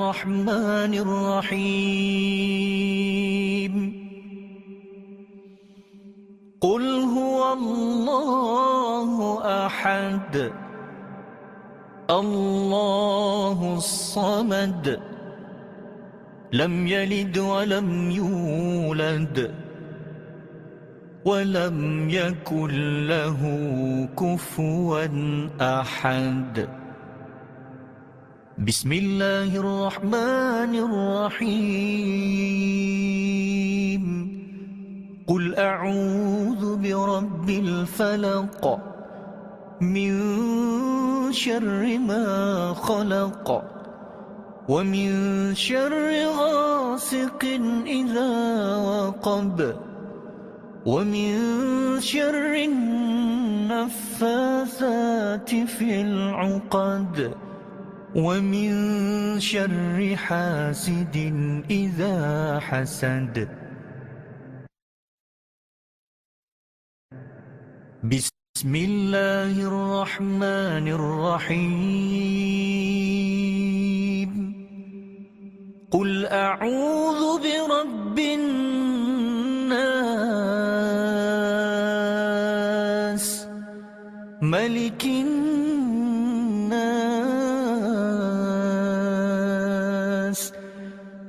الرحمن الرحيم قل هو الله أحد الله الصمد لم يلد ولم يولد ولم يكن له كفوا أحد بسم الله الرحمن الرحيم قل أعوذ برب الفلق من شر ما خلق ومن شر غاسق إذا وقب ومن شر النفاثات في العقد ومن شر حاسد إذا حسد بسم الله الرحمن الرحيم قل أعوذ برب الناس ملك الناس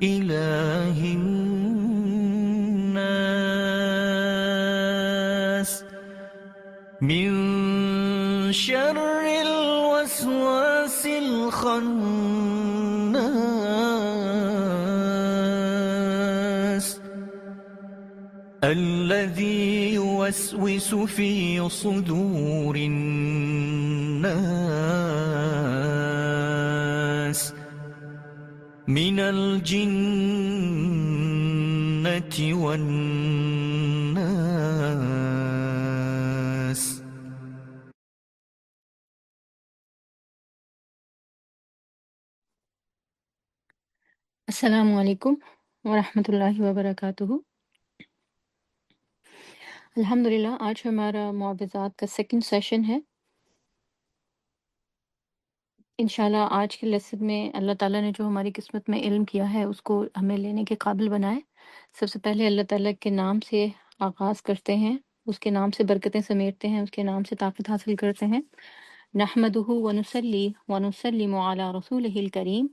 إله الناس من شر الوسواس الخناس الذي يوسوس في صدور الناس من الجنة والناس السلام علیکم ورحمۃ اللہ وبرکاتہ۔ الحمدللہ آج ہمارا معوذات کا سیکنڈ سیشن ہے۔ انشاءاللہ آج کے لیسن میں اللہ تعالیٰ نے جو ہماری قسمت میں علم کیا ہے اس کو ہمیں لینے کے قابل بنائے۔ سب سے پہلے اللہ تعالیٰ کے نام سے آغاز کرتے ہیں، اس کے نام سے برکتیں سمیٹتے ہیں، اس کے نام سے طاقت حاصل کرتے ہیں۔ نحمدہ ونصلی ونسلم علی رسولہ الکریم،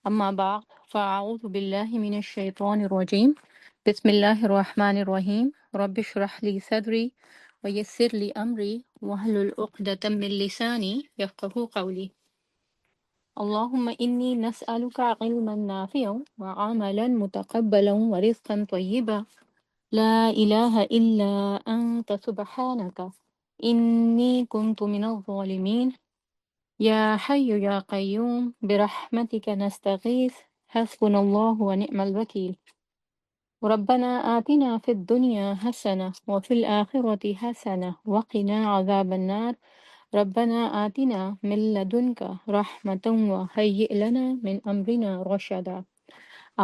اما بعد فاعوذ باللہ من الشیطان الرجیم، بسم اللہ الرحمن الرحیم، رب اشرح لی صدری ویسر لی امری واحلل عقدۃ من لسانی یفقہوا قولی۔ اللہم انی نسألک علما نافعا وعملا متقبلا ورزقا طیبا لا الہ الا انت سبحانک انی کنت من الظالمین یا حی یا قیوم برحمتک نستغیث حسبنا اللہ ونعم الوکیل۔ ربنا آتنا فی الدنیا حسنة وفی الآخرة حسنة وقنا عذاب النار ربنا آتنا من لدنک رحمة وهیئ لنا من امرنا رشدا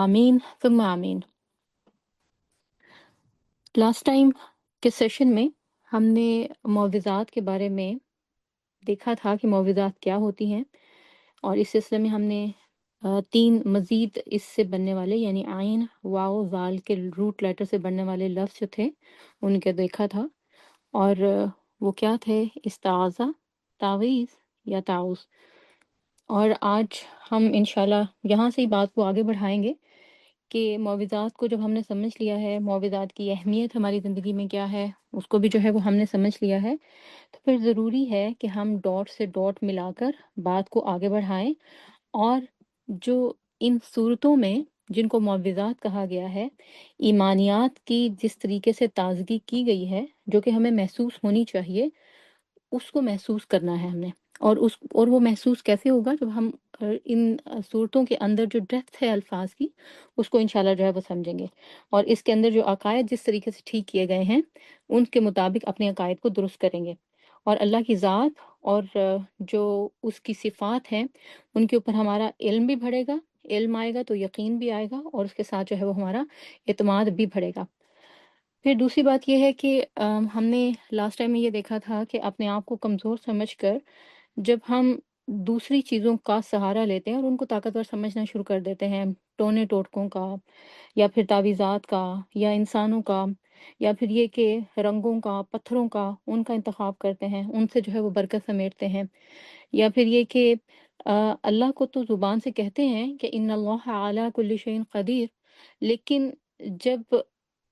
آمین ثم آمین۔ لاسٹ ٹائم کے سیشن میں ہم نے معوذات کے بارے میں دیکھا تھا کہ معوذات کیا ہوتی ہیں، اور اس سلسلے میں ہم نے تین مزید اس سے بننے والے یعنی عین واو زال کے روٹ لیٹر سے بننے والے لفظ جو تھے ان کے دیکھا تھا، اور وہ کیا تھے؟ استعاذہ، تعویذ یا تعوذ۔ اور آج ہم انشاءاللہ یہاں سے ہی بات کو آگے بڑھائیں گے کہ معوذات کو جب ہم نے سمجھ لیا ہے، معوذات کی اہمیت ہماری زندگی میں کیا ہے اس کو بھی جو ہے وہ ہم نے سمجھ لیا ہے، تو پھر ضروری ہے کہ ہم ڈاٹ سے ڈاٹ ملا کر بات کو آگے بڑھائیں، اور جو ان صورتوں میں جن کو معوذات کہا گیا ہے، ایمانیات کی جس طریقے سے تازگی کی گئی ہے جو کہ ہمیں محسوس ہونی چاہیے، اس کو محسوس کرنا ہے ہم نے، اور وہ محسوس کیسے ہوگا جب ہم ان صورتوں کے اندر جو ڈیپتھ ہے الفاظ کی اس کو انشاءاللہ جو ہے وہ سمجھیں گے، اور اس کے اندر جو عقائد جس طریقے سے ٹھیک کیے گئے ہیں ان کے مطابق اپنے عقائد کو درست کریں گے، اور اللہ کی ذات اور جو اس کی صفات ہیں ان کے اوپر ہمارا علم بھی بڑھے گا، علم آئے گا تو یقین بھی آئے گا، اور اس کے ساتھ جو ہے وہ ہمارا اعتماد بھی بڑھے گا۔ پھر دوسری بات یہ ہے کہ ہم نے لاسٹ ٹائم میں یہ دیکھا تھا کہ اپنے آپ کو کمزور سمجھ کر جب ہم دوسری چیزوں کا سہارا لیتے ہیں اور ان کو طاقتور سمجھنا شروع کر دیتے ہیں، ٹونے ٹوٹکوں کا، یا پھر تعویذات کا، یا انسانوں کا، یا پھر یہ کہ رنگوں کا، پتھروں کا، ان کا انتخاب کرتے ہیں، ان سے جو ہے وہ برکت سمیٹتے ہیں، یا پھر یہ کہ اللہ کو تو زبان سے کہتے ہیں کہ ان اللہ علی کل شیء قدیر، لیکن جب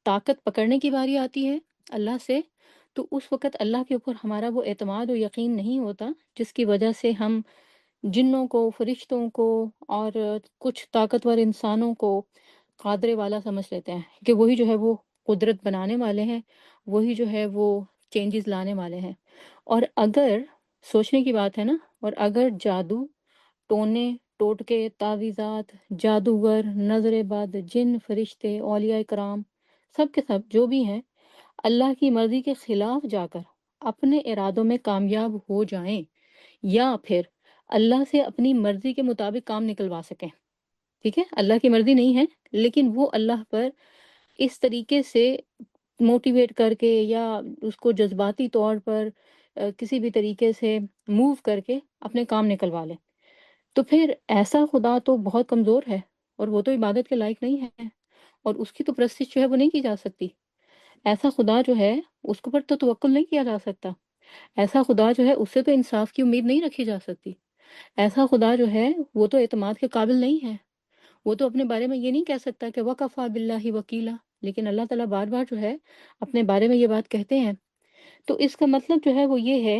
طاقت پکڑنے کی باری آتی ہے اللہ سے، تو اس وقت اللہ کے اوپر ہمارا وہ اعتماد و یقین نہیں ہوتا، جس کی وجہ سے ہم جنوں کو، فرشتوں کو اور کچھ طاقتور انسانوں کو قادر والا سمجھ لیتے ہیں کہ وہی جو ہے وہ قدرت بنانے والے ہیں، وہی جو ہے وہ چینجز لانے والے ہیں۔ اور اگر سوچنے کی بات ہے نا، اور اگر جادو، ٹونے ٹوٹکے، تعویذات، جادوگر، نظر بد، جن، فرشتے، اولیاء کرام، سب کے سب جو بھی ہیں، اللہ کی مرضی کے خلاف جا کر اپنے ارادوں میں کامیاب ہو جائیں، یا پھر اللہ سے اپنی مرضی کے مطابق کام نکلوا سکیں، ٹھیک ہے، اللہ کی مرضی نہیں ہے، لیکن وہ اللہ پر اس طریقے سے موٹیویٹ کر کے یا اس کو جذباتی طور پر کسی بھی طریقے سے موو کر کے اپنے کام نکلوا لیں، تو پھر ایسا خدا تو بہت کمزور ہے، اور وہ تو عبادت کے لائق نہیں ہے، اور اس کی تو پرستش جو ہے وہ نہیں کی جا سکتی۔ ایسا خدا جو ہے اس کے اوپر تو توکل نہیں کیا جا سکتا، ایسا خدا جو ہے اس سے تو انصاف کی امید نہیں رکھی جا سکتی، ایسا خدا جو ہے وہ تو اعتماد کے قابل نہیں ہے، وہ تو اپنے بارے میں یہ نہیں کہہ سکتا کہ وَكَفَى بِاللَّهِ وَكِيلًا، لیکن اللہ تعالیٰ بار بار جو ہے اپنے بارے میں یہ بات کہتے ہیں۔ تو اس کا مطلب جو ہے وہ یہ ہے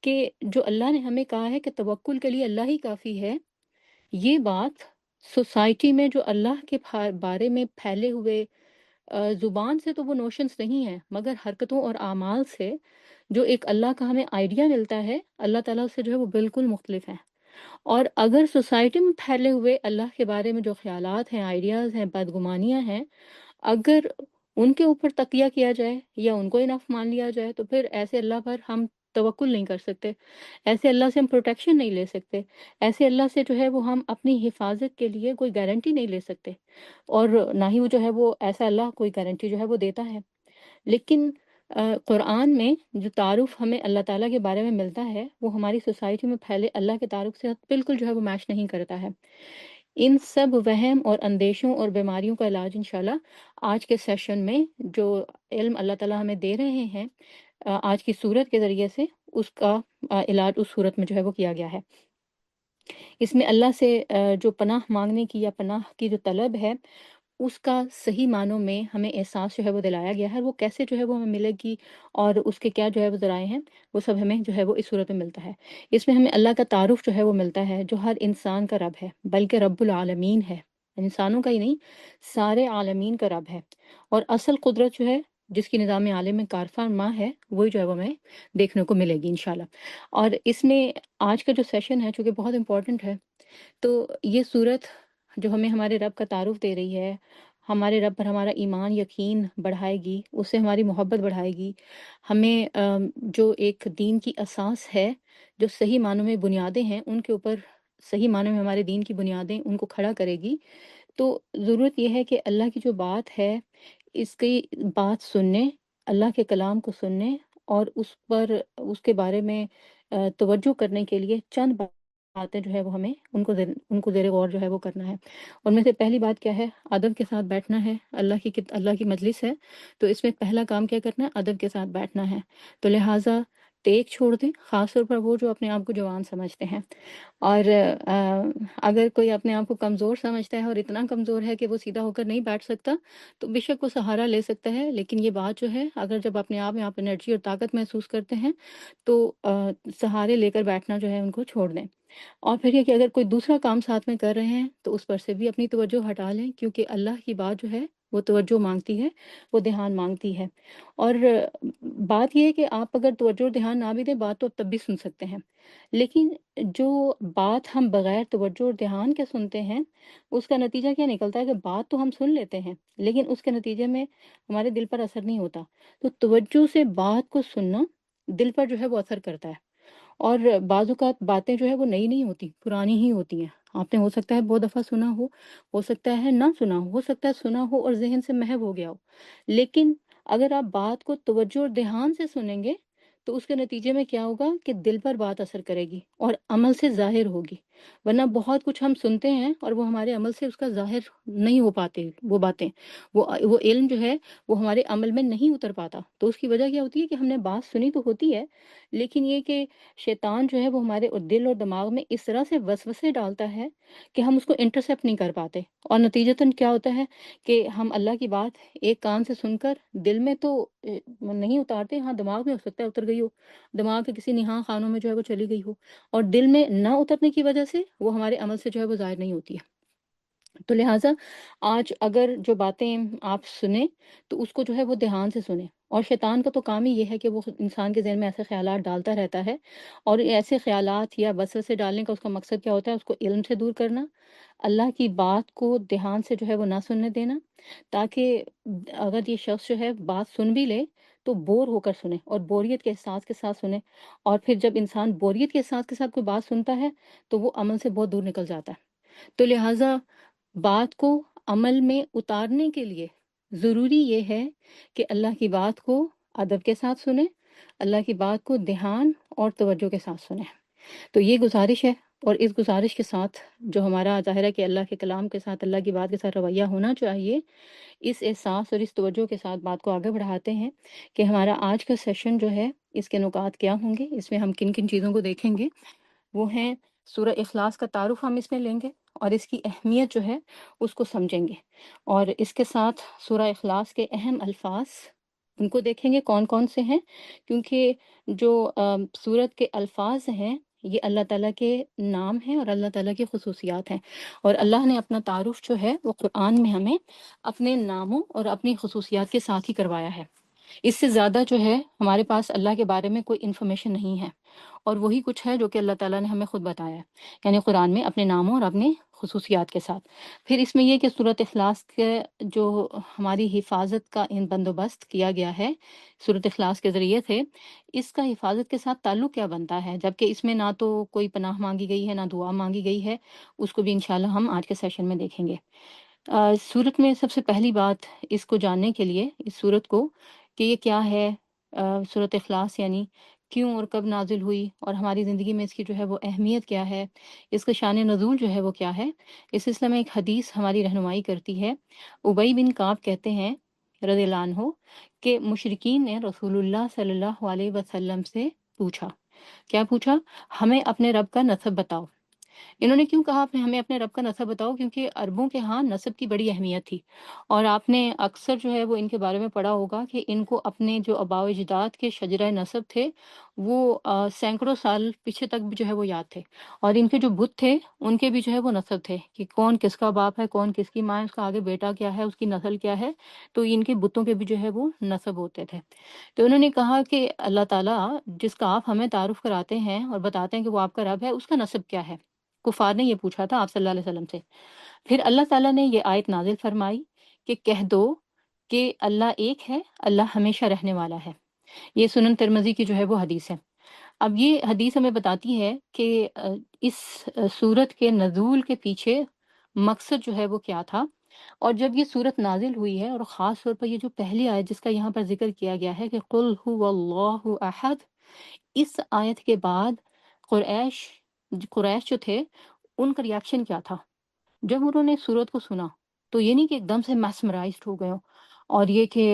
کہ جو اللہ نے ہمیں کہا ہے کہ توکل کے لیے اللہ ہی کافی ہے، یہ بات سوسائٹی میں جو اللہ کے بارے میں پھیلے ہوئے زبان سے تو وہ نوشنز نہیں ہیں، مگر حرکتوں اور اعمال سے جو ایک اللہ کا ہمیں آئیڈیا ملتا ہے، اللہ تعالیٰ سے جو ہے وہ بالکل مختلف ہے۔ اور اگر سوسائٹی میں پھیلے ہوئے اللہ کے بارے میں جو خیالات ہیں، آئیڈیاز ہیں، بدگمانیاں ہیں، اگر ان کے اوپر تکیہ کیا جائے یا ان کو انف مان لیا جائے، تو پھر ایسے اللہ پر ہم توکل نہیں کر سکتے، ایسے اللہ سے ہم پروٹیکشن نہیں لے سکتے، ایسے اللہ سے جو ہے وہ ہم اپنی حفاظت کے لیے کوئی گارنٹی نہیں لے سکتے، اور نہ ہی وہ جو ہے وہ ایسا اللہ کوئی گارنٹی جو ہے وہ دیتا ہے۔ لیکن قرآن میں جو تعارف ہمیں اللہ تعالیٰ کے بارے میں ملتا ہے، وہ ہماری سوسائٹی میں پھیلے اللہ کے تعارف سے بالکل جو ہے وہ میچ نہیں کرتا ہے۔ ان سب وہم اور اندیشوں اور بیماریوں کا علاج انشاءاللہ آج کے سیشن میں جو علم اللہ تعالیٰ ہمیں دے رہے ہیں آج کی صورت کے ذریعے سے، اس کا علاج اس صورت میں جو ہے وہ کیا گیا ہے۔ اس میں اللہ سے جو پناہ مانگنے کی یا پناہ کی جو طلب ہے، اس کا صحیح معنوں میں ہمیں احساس جو ہے وہ دلایا گیا ہے، وہ کیسے جو ہے وہ ہمیں ملے گی اور اس کے کیا جو ہے وہ ذرائع ہیں، وہ سب ہمیں جو ہے وہ اس صورت میں ملتا ہے۔ اس میں ہمیں اللہ کا تعارف جو ہے وہ ملتا ہے، جو ہر انسان کا رب ہے، بلکہ رب العالمین ہے، انسانوں کا ہی نہیں، سارے عالمین کا رب ہے، اور اصل قدرت جو ہے جس کی نظام عالم میں کارفرما ہے، وہی جو ہے وہ ہمیں دیکھنے کو ملے گی انشاءاللہ۔ اور اس میں آج کا جو سیشن ہے چونکہ بہت امپورٹنٹ ہے، تو یہ صورت جو ہمیں ہمارے رب کا تعارف دے رہی ہے، ہمارے رب پر ہمارا ایمان یقین بڑھائے گی، اس سے ہماری محبت بڑھائے گی، ہمیں جو ایک دین کی اساس ہے، جو صحیح معنوں میں بنیادیں ہیں، ان کے اوپر صحیح معنوں میں ہمارے دین کی بنیادیں ان کو کھڑا کرے گی۔ تو ضرورت یہ ہے کہ اللہ کی جو بات ہے، اس کی بات سننے، اللہ کے کلام کو سننے، اور اس پر اس کے بارے میں توجہ کرنے کے لیے چند باتیں جو ہے وہ ہمیں ان کو زیر غور جو ہے وہ کرنا ہے۔ اور میں سے پہلی بات کیا ہے؟ ادب کے ساتھ بیٹھنا ہے، اللہ کی مجلس ہے، تو اس میں پہلا کام کیا کرنا ہے؟ ادب کے ساتھ بیٹھنا ہے۔ تو لہٰذا ٹیک چھوڑ دیں، خاص طور پر وہ جو اپنے آپ کو جوان سمجھتے ہیں، اور اگر کوئی اپنے آپ کو کمزور سمجھتا ہے اور اتنا کمزور ہے کہ وہ سیدھا ہو کر نہیں بیٹھ سکتا، تو بے شک وہ سہارا لے سکتا ہے، لیکن یہ بات جو ہے، اگر جب اپنے آپ میں آپ انرجی اور طاقت محسوس کرتے ہیں، تو سہارے لے کر بیٹھنا جو ہے ان کو چھوڑ دیں۔ اور پھر یہ کہ اگر کوئی دوسرا کام ساتھ میں کر رہے ہیں تو اس پر سے بھی اپنی توجہ ہٹا لیں، کیونکہ اللہ کی بات جو ہے وہ توجہ مانگتی ہے، وہ دھیان مانگتی ہے۔ اور بات یہ ہے کہ آپ اگر توجہ اور دھیان نہ بھی دیں، بات تو تب بھی سن سکتے ہیں، لیکن جو بات ہم بغیر توجہ اور دھیان کے سنتے ہیں، اس کا نتیجہ کیا نکلتا ہے کہ بات تو ہم سن لیتے ہیں، لیکن اس کے نتیجے میں ہمارے دل پر اثر نہیں ہوتا۔ تو توجہ سے بات کو سننا دل پر جو ہے وہ اثر کرتا ہے، اور بعض اوقات باتیں جو ہے وہ نئی نہیں ہوتی، پرانی ہی ہوتی ہیں۔ آپ نے ہو سکتا ہے بہت دفعہ سنا ہو سکتا ہے نہ سنا ہو سکتا ہے سنا ہو اور ذہن سے محو ہو گیا ہو، لیکن اگر آپ بات کو توجہ اور دھیان سے سنیں گے تو اس کے نتیجے میں کیا ہوگا کہ دل پر بات اثر کرے گی اور عمل سے ظاہر ہوگی، ورنہ بہت کچھ ہم سنتے ہیں اور وہ ہمارے عمل سے اس کا ظاہر نہیں ہو پاتے وہ باتیں، وہ علم جو ہے وہ ہمارے عمل میں نہیں اتر پاتا۔ تو اس کی وجہ کیا ہوتی ہے کہ ہم نے بات سنی تو ہوتی ہے، لیکن یہ کہ شیطان جو ہے وہ ہمارے دل اور دماغ میں اس طرح سے وسوسے ڈالتا ہے کہ ہم اس کو انٹرسیپٹ نہیں کر پاتے، اور نتیجتاً کیا ہوتا ہے کہ ہم اللہ کی بات ایک کان سے سن کر دل میں تو نہیں اتارتے، ہاں دماغ میں ہو سکتا ہے اتر گئی ہو، دماغ کے کسی نہاں خانوں میں جو ہے وہ چلی گئی ہو، اور دل میں نہ اترنے کی وجہ سے وہ ہمارے عمل سے جو ہے وہ ظاہر نہیں ہوتی ہے۔ تو لہٰذا آج اگر جو باتیں آپ سنیں تو اس کو جو ہے وہ دھیان سے سنیں، اور شیطان کا تو کام ہی یہ ہے کہ وہ انسان کے ذہن میں ایسے خیالات ڈالتا رہتا ہے، اور ایسے خیالات یا وسوسے ڈالنے کا اس کا مقصد کیا ہوتا ہے؟ اس کو علم سے دور کرنا، اللہ کی بات کو دھیان سے جو ہے وہ نہ سننے دینا، تاکہ اگر یہ شخص جو ہے بات سن بھی لے تو بور ہو کر سنے اور بوریت کے احساس کے ساتھ سنے، اور پھر جب انسان بوریت کے احساس کے ساتھ کوئی بات سنتا ہے تو وہ عمل سے بہت دور نکل جاتا ہے۔ تو لہٰذا بات کو عمل میں اتارنے کے لیے ضروری یہ ہے کہ اللہ کی بات کو ادب کے ساتھ سنیں، اللہ کی بات کو دھیان اور توجہ کے ساتھ سنیں۔ تو یہ گزارش ہے، اور اس گزارش کے ساتھ جو ہمارا ظاہر ہے کہ اللہ کے کلام کے ساتھ، اللہ کی بات کے ساتھ رویہ ہونا چاہیے، اس احساس اور اس توجہ کے ساتھ بات کو آگے بڑھاتے ہیں کہ ہمارا آج کا سیشن جو ہے اس کے نکات کیا ہوں گے، اس میں ہم کن کن چیزوں کو دیکھیں گے۔ وہ ہیں سورہ اخلاص کا تعارف ہم اس میں لیں گے، اور اس کی اہمیت جو ہے اس کو سمجھیں گے، اور اس کے ساتھ سورہ اخلاص کے اہم الفاظ ان کو دیکھیں گے کون کون سے ہیں، کیونکہ جو سورت کے الفاظ ہیں یہ اللہ تعالیٰ کے نام ہیں اور اللہ تعالیٰ کی خصوصیات ہیں، اور اللہ نے اپنا تعارف جو ہے وہ قرآن میں ہمیں اپنے ناموں اور اپنی خصوصیات کے ساتھ ہی کروایا ہے۔ اس سے زیادہ جو ہے ہمارے پاس اللہ کے بارے میں کوئی انفارمیشن نہیں ہے، اور وہی کچھ ہے جو کہ اللہ تعالیٰ نے ہمیں خود بتایا ہے، یعنی قرآن میں اپنے ناموں اور اپنے خصوصیات کے ساتھ۔ پھر اس میں یہ کہ صورت اخلاص کے جو ہماری حفاظت کا ان بندوبست کیا گیا ہے صورت اخلاص کے ذریعے سے، اس کا حفاظت کے ساتھ تعلق کیا بنتا ہے، جبکہ اس میں نہ تو کوئی پناہ مانگی گئی ہے نہ دعا مانگی گئی ہے، اس کو بھی انشاءاللہ ہم آج کے سیشن میں دیکھیں گے۔ سورت میں سب سے پہلی بات اس کو جاننے کے لیے، اس سورت کو، کہ یہ کیا ہے، سورت اخلاص یعنی کیوں اور کب نازل ہوئی، اور ہماری زندگی میں اس کی جو ہے وہ اہمیت کیا ہے، اس کا شان نزول جو ہے وہ کیا ہے، اس سلسلے میں ایک حدیث ہماری رہنمائی کرتی ہے۔ ابی بن کعب کہتے ہیں رضی اللہ عنہ کہ مشرکین نے رسول اللہ صلی اللہ علیہ وسلم سے پوچھا، کیا پوچھا؟ ہمیں اپنے رب کا نسب بتاؤ۔ انہوں نے کیوں کہا ہمیں اپنے رب کا نسب بتاؤ؟ کیونکہ عربوں کے ہاں نسب کی بڑی اہمیت تھی، اور آپ نے اکثر جو ہے وہ ان کے بارے میں پڑھا ہوگا کہ ان کو اپنے جو آباء و اجداد کے شجرہ نسب تھے وہ سینکڑوں سال پیچھے تک بھی جو ہے وہ یاد تھے، اور ان کے جو بت تھے ان کے بھی جو ہے وہ نسب تھے کہ کون کس کا باپ ہے، کون کس کی ماں ہے، اس کا آگے بیٹا کیا ہے، اس کی نسل کیا ہے، تو ان کے بتوں کے بھی جو ہے وہ نسب ہوتے تھے۔ تو انہوں نے کہا کہ اللہ تعالیٰ جس کا آپ ہمیں تعارف کراتے ہیں اور بتاتے ہیں کہ وہ آپ کا رب ہے، اس کا نسب کیا ہے؟ کفار نے یہ پوچھا تھا آپ صلی اللہ علیہ وسلم سے۔ پھر اللہ تعالیٰ نے یہ آیت نازل فرمائی کہ کہہ دو کہ اللہ ایک ہے، اللہ ہمیشہ رہنے والا ہے۔ یہ سنن ترمذی کی جو ہے وہ حدیث ہے۔ اب یہ حدیث ہمیں بتاتی ہے کہ اس سورت کے نزول کے پیچھے مقصد جو ہے وہ کیا تھا، اور جب یہ سورت نازل ہوئی ہے، اور خاص طور پر یہ جو پہلی آیت جس کا یہاں پر ذکر کیا گیا ہے کہ قل هو اللہ احد، اس آیت کے بعد قریش قریش جو تھے ان کا ریاکشن کیا تھا جب انہوں نے سورت کو سنا؟ تو یہ نہیں کہ ایک دم سے میسمرائزڈ ہو گئے ہوں، اور یہ کہ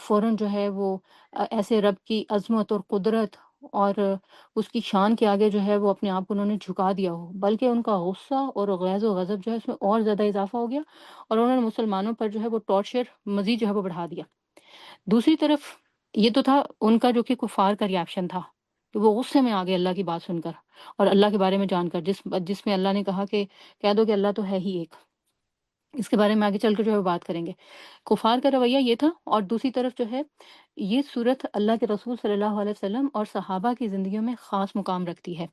فوراً جو ہے وہ ایسے رب کی عظمت اور قدرت اور اس کی شان کے آگے جو ہے وہ اپنے آپ کو انہوں نے جھکا دیا ہو، بلکہ ان کا غصہ اور غیظ و غضب جو ہے اس میں اور زیادہ اضافہ ہو گیا، اور انہوں نے مسلمانوں پر جو ہے وہ ٹارچر مزید جو ہے وہ بڑھا دیا۔ دوسری طرف یہ تو تھا ان کا جو کہ کفار کا ریاکشن تھا، تو وہ غصے میں آ گئے اللہ کی بات سن کر اور اللہ کے بارے میں جان کر، جس میں اللہ نے کہا کہ کہہ دو کہ اللہ تو ہے ہی ایک۔ اس کے بارے میں آگے چل کر جو ہے وہ بات کریں گے۔ کفار کا رویہ یہ تھا، اور دوسری طرف جو ہے یہ صورت اللہ کے رسول صلی اللہ علیہ وسلم اور صحابہ کی زندگیوں میں خاص مقام رکھتی ہے۔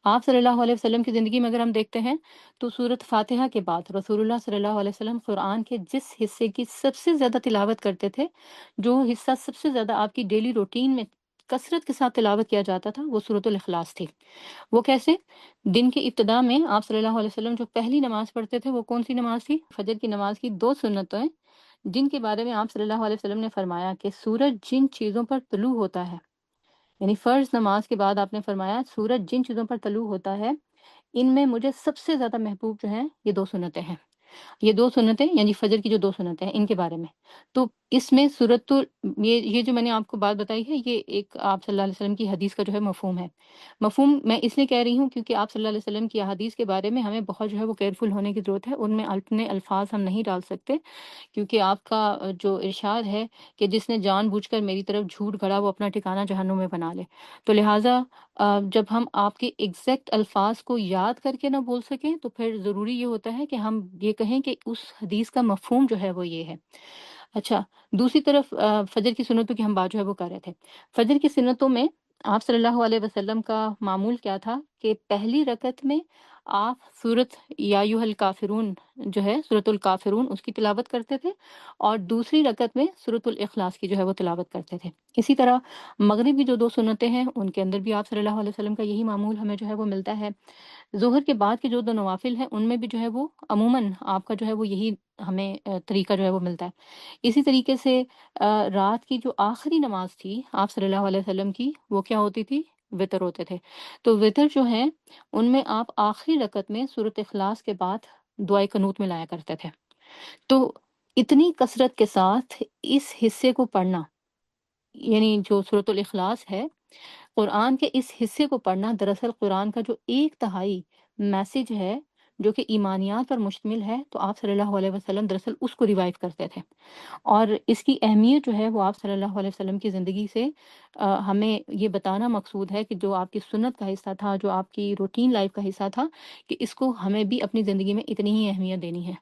آپ صلی اللہ علیہ وسلم کی زندگی میں اگر ہم دیکھتے ہیں تو سورت فاتحہ کے بعد رسول اللہ صلی اللہ علیہ وسلم قرآن کے جس حصے کی سب سے زیادہ تلاوت کرتے تھے، جو حصہ سب سے زیادہ آپ کی ڈیلی روٹین میں کثرت کے ساتھ تلاوت کیا جاتا تھا، وہ سورۃ الاخلاص تھی۔ وہ کیسے؟ دن کی ابتدا میں آپ صلی اللہ علیہ وسلم جو پہلی نماز پڑھتے تھے وہ کون سی نماز تھی؟ فجر کی نماز کی 2 سنتیں، جن کے بارے میں آپ صلی اللہ علیہ وسلم نے فرمایا کہ سورج جن چیزوں پر طلوع ہوتا ہے یعنی فرض نماز کے بعد آپ نے فرمایا سورج جن چیزوں پر طلوع ہوتا ہے ان میں مجھے سب سے زیادہ محبوب جو ہیں یہ 2 سنتیں ہیں۔ یہ 2 سنتیں یعنی فجر کی جو 2 سنتیں ہیں ان کے بارے میں۔ تو اس میں یہ جو میں نے آپ کو بات بتائی ہے یہ ایک آپ صلی اللہ علیہ وسلم کی حدیث کا جو ہے مفہوم ہے۔ مفہوم میں اس لیے کہہ رہی ہوں کیونکہ آپ صلی اللہ علیہ وسلم کی احادیث کے بارے میں ہمیں بہت جو ہے وہ کیئرفل ہونے کی ضرورت ہے۔ ان میں اپنے الفاظ ہم نہیں ڈال سکتے کیونکہ آپ کا جو ارشاد ہے کہ جس نے جان بوجھ کر میری طرف جھوٹ گھڑا وہ اپنا ٹھکانہ جہنم میں بنا لے۔ تو لہٰذا جب ہم آپ کے ایگزیکٹ الفاظ کو یاد کر کے نہ بول سکیں تو پھر ضروری یہ ہوتا ہے کہ ہم یہ کہیں کہ اس حدیث کا مفہوم جو ہے وہ یہ ہے۔ اچھا، دوسری طرف فجر کی سنتوں کی ہم بات جو ہے وہ کر رہے تھے۔ فجر کی سنتوں میں آپ صلی اللہ علیہ وسلم کا معمول کیا تھا کہ پہلی رکعت میں آپ سورۃ یا ایھا الکافرون جو ہے سورۃ الکافرون اس کی تلاوت کرتے تھے اور دوسری رکعت میں سورۃ الاخلاص کی جو ہے وہ تلاوت کرتے تھے۔ اسی طرح مغرب کی جو 2 سنتیں ہیں ان کے اندر بھی آپ صلی اللہ علیہ وسلم کا یہی معمول ہمیں جو ہے وہ ملتا ہے۔ ظہر کے بعد کے جو 2 نوافل ہیں ان میں بھی جو ہے وہ عموماً آپ کا جو ہے وہ یہی ہمیں طریقہ جو ہے وہ ملتا ہے۔ اسی طریقے سے رات کی جو آخری نماز تھی آپ صلی اللہ علیہ وسلم کی وہ کیا ہوتی تھی؟ وتر ہوتے تھے۔ تو وتر جو ہیں ان میں آپ آخری رکعت میں سورۃ اخلاص کے بعد دعائے قنوت میں لایا کرتے تھے۔ تو اتنی کثرت کے ساتھ اس حصے کو پڑھنا یعنی جو سورۃ الاخلاص ہے قرآن کے اس حصے کو پڑھنا دراصل قرآن کا جو 1/3 میسج ہے جو کہ ایمانیات پر مشتمل ہے تو آپ صلی اللہ علیہ وسلم دراصل اس کو ریوائو کرتے تھے اور اس کی اہمیت جو ہے وہ آپ صلی اللہ علیہ وسلم کی زندگی سے ہمیں یہ بتانا مقصود ہے کہ جو آپ کی سنت کا حصہ تھا جو آپ کی روٹین لائف کا حصہ تھا کہ اس کو ہمیں بھی اپنی زندگی میں اتنی ہی اہمیت دینی ہے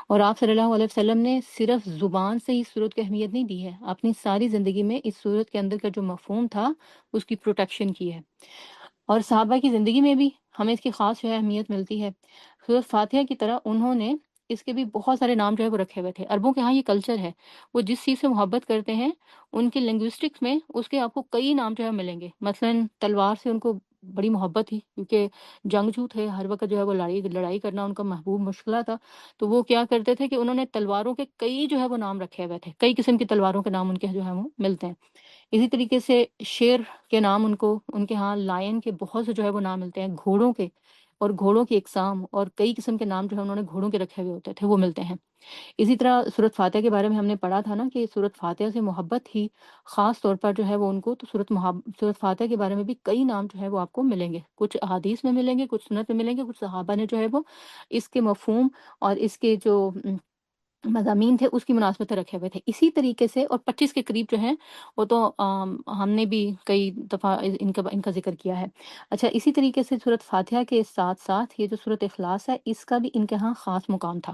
اور آپ صلی اللہ علیہ وسلم نے صرف زبان سے اس صورت کی اہمیت نہیں دی ہے اپنی ساری زندگی میں اس صورت کے اندر کا جو مفہوم تھا اس کی پروٹیکشن کی ہے اور صحابہ کی زندگی میں بھی ہمیں اس کی خاص جو ہے اہمیت ملتی ہے۔ سورۃ فاتحہ کی طرح انہوں نے اس کے بھی بہت سارے نام جو ہے وہ رکھے ہوئے تھے۔ عربوں کے ہاں یہ کلچر ہے، وہ جس چیز سے محبت کرتے ہیں ان کے لنگوسٹکس میں اس کے آپ کو کئی نام جو ہے ملیں گے۔ مثلاً تلوار سے ان کو بڑی محبت تھی کیونکہ جنگجو تھے، ہر وقت جو ہے وہ لڑائی کرنا ان کا محبوب مشغلہ تھا، تو وہ کیا کرتے تھے کہ انہوں نے تلواروں کے کئی جو ہے وہ نام رکھے ہوئے تھے، کئی قسم کی تلواروں کے نام ان کے جو ہے وہ ملتے ہیں۔ اسی طریقے سے شیر کے نام ان کے ہاں لائن کے بہت سے جو ہے وہ نام ملتے ہیں، گھوڑوں کے اور گھوڑوں کی اقسام اور کئی قسم کے نام جو ہے انہوں نے گھوڑوں کے رکھے ہوئے ہوتے تھے وہ ملتے ہیں۔ اسی طرح سورۃ فاتحہ کے بارے میں ہم نے پڑھا تھا نا کہ سورۃ فاتحہ سے محبت ہی خاص طور پر جو ہے وہ ان کو تو سورۃ فاتحہ کے بارے میں بھی کئی نام جو ہے وہ آپ کو ملیں گے، کچھ احادیث میں ملیں گے، کچھ سنت میں ملیں گے، کچھ صحابہ نے جو ہے وہ اس کے مفہوم اور اس کے جو مضامین تھے اس کی مناسبت سے رکھے ہوئے تھے۔ اسی طریقے سے اور 25 کے قریب جو ہیں وہ تو ہم نے بھی کئی دفعہ ان کا ذکر کیا ہے۔ اچھا، اسی طریقے سے سورۃ فاتحہ کے ساتھ ساتھ یہ جو سورۃ اخلاص ہے اس کا بھی ان کے ہاں خاص مقام تھا۔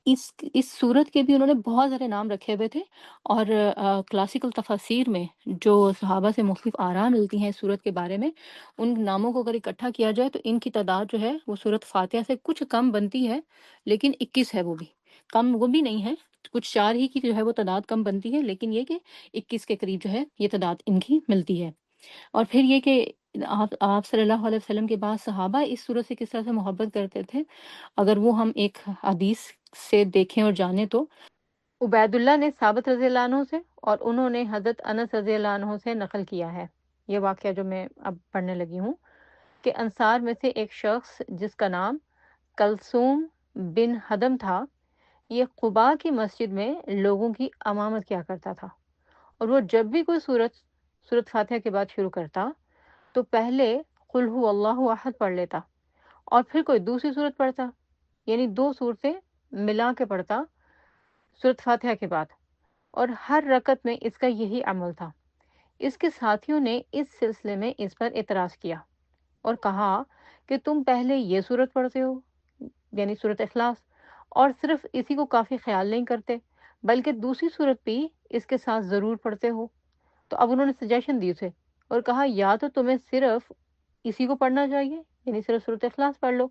اس سورت کے بھی انہوں نے بہت سارے نام رکھے ہوئے تھے اور کلاسیکل تفاسیر میں جو صحابہ سے مختلف آراء ملتی ہیں اس سورت کے بارے میں ان ناموں کو اگر اکٹھا کیا جائے تو ان کی تعداد جو ہے وہ سورت فاتحہ سے کچھ کم بنتی ہے لیکن 21 ہے، وہ بھی کم وہ بھی نہیں ہے، کچھ 4 ہی کی جو ہے وہ تعداد کم بنتی ہے لیکن یہ کہ 21 کے قریب جو ہے یہ تعداد ان کی ملتی ہے۔ اور پھر یہ کہ آپ صلی اللہ علیہ وسلم کے بعد صحابہ اس صورت سے کس طرح سے محبت کرتے تھے اگر وہ ہم ایک حدیث سے دیکھیں اور جانیں تو عبید اللہ نے ثابت رضی اللہ عنہ سے اور انہوں نے حضرت انس رضی اللہ عنہ سے نقل کیا ہے یہ واقعہ جو میں اب پڑھنے لگی ہوں کہ انصار میں سے ایک شخص جس کا نام کلثوم بن حدم تھا یہ قباء کی مسجد میں لوگوں کی امامت کیا کرتا تھا اور وہ جب بھی کوئی سورت فاتحہ کے بعد شروع کرتا تو پہلے قل هو اللہ احد پڑھ لیتا اور پھر کوئی دوسری سورت پڑھتا، یعنی 2 سورتیں ملا کے پڑھتا سورت فاتحہ کے بعد، اور ہر رکعت میں اس کا یہی عمل تھا۔ اس کے ساتھیوں نے اس سلسلے میں اس پر اعتراض کیا اور کہا کہ تم پہلے یہ سورت پڑھتے ہو یعنی سورت اخلاص اور صرف اسی کو کافی خیال نہیں کرتے بلکہ دوسری سورت بھی اس کے ساتھ ضرور پڑھتے ہو۔ تو اب انہوں نے سجیشن دی اسے اور کہا یا تو تمہیں صرف اسی کو پڑھنا چاہیے یعنی صرف سورت اخلاص پڑھ لو،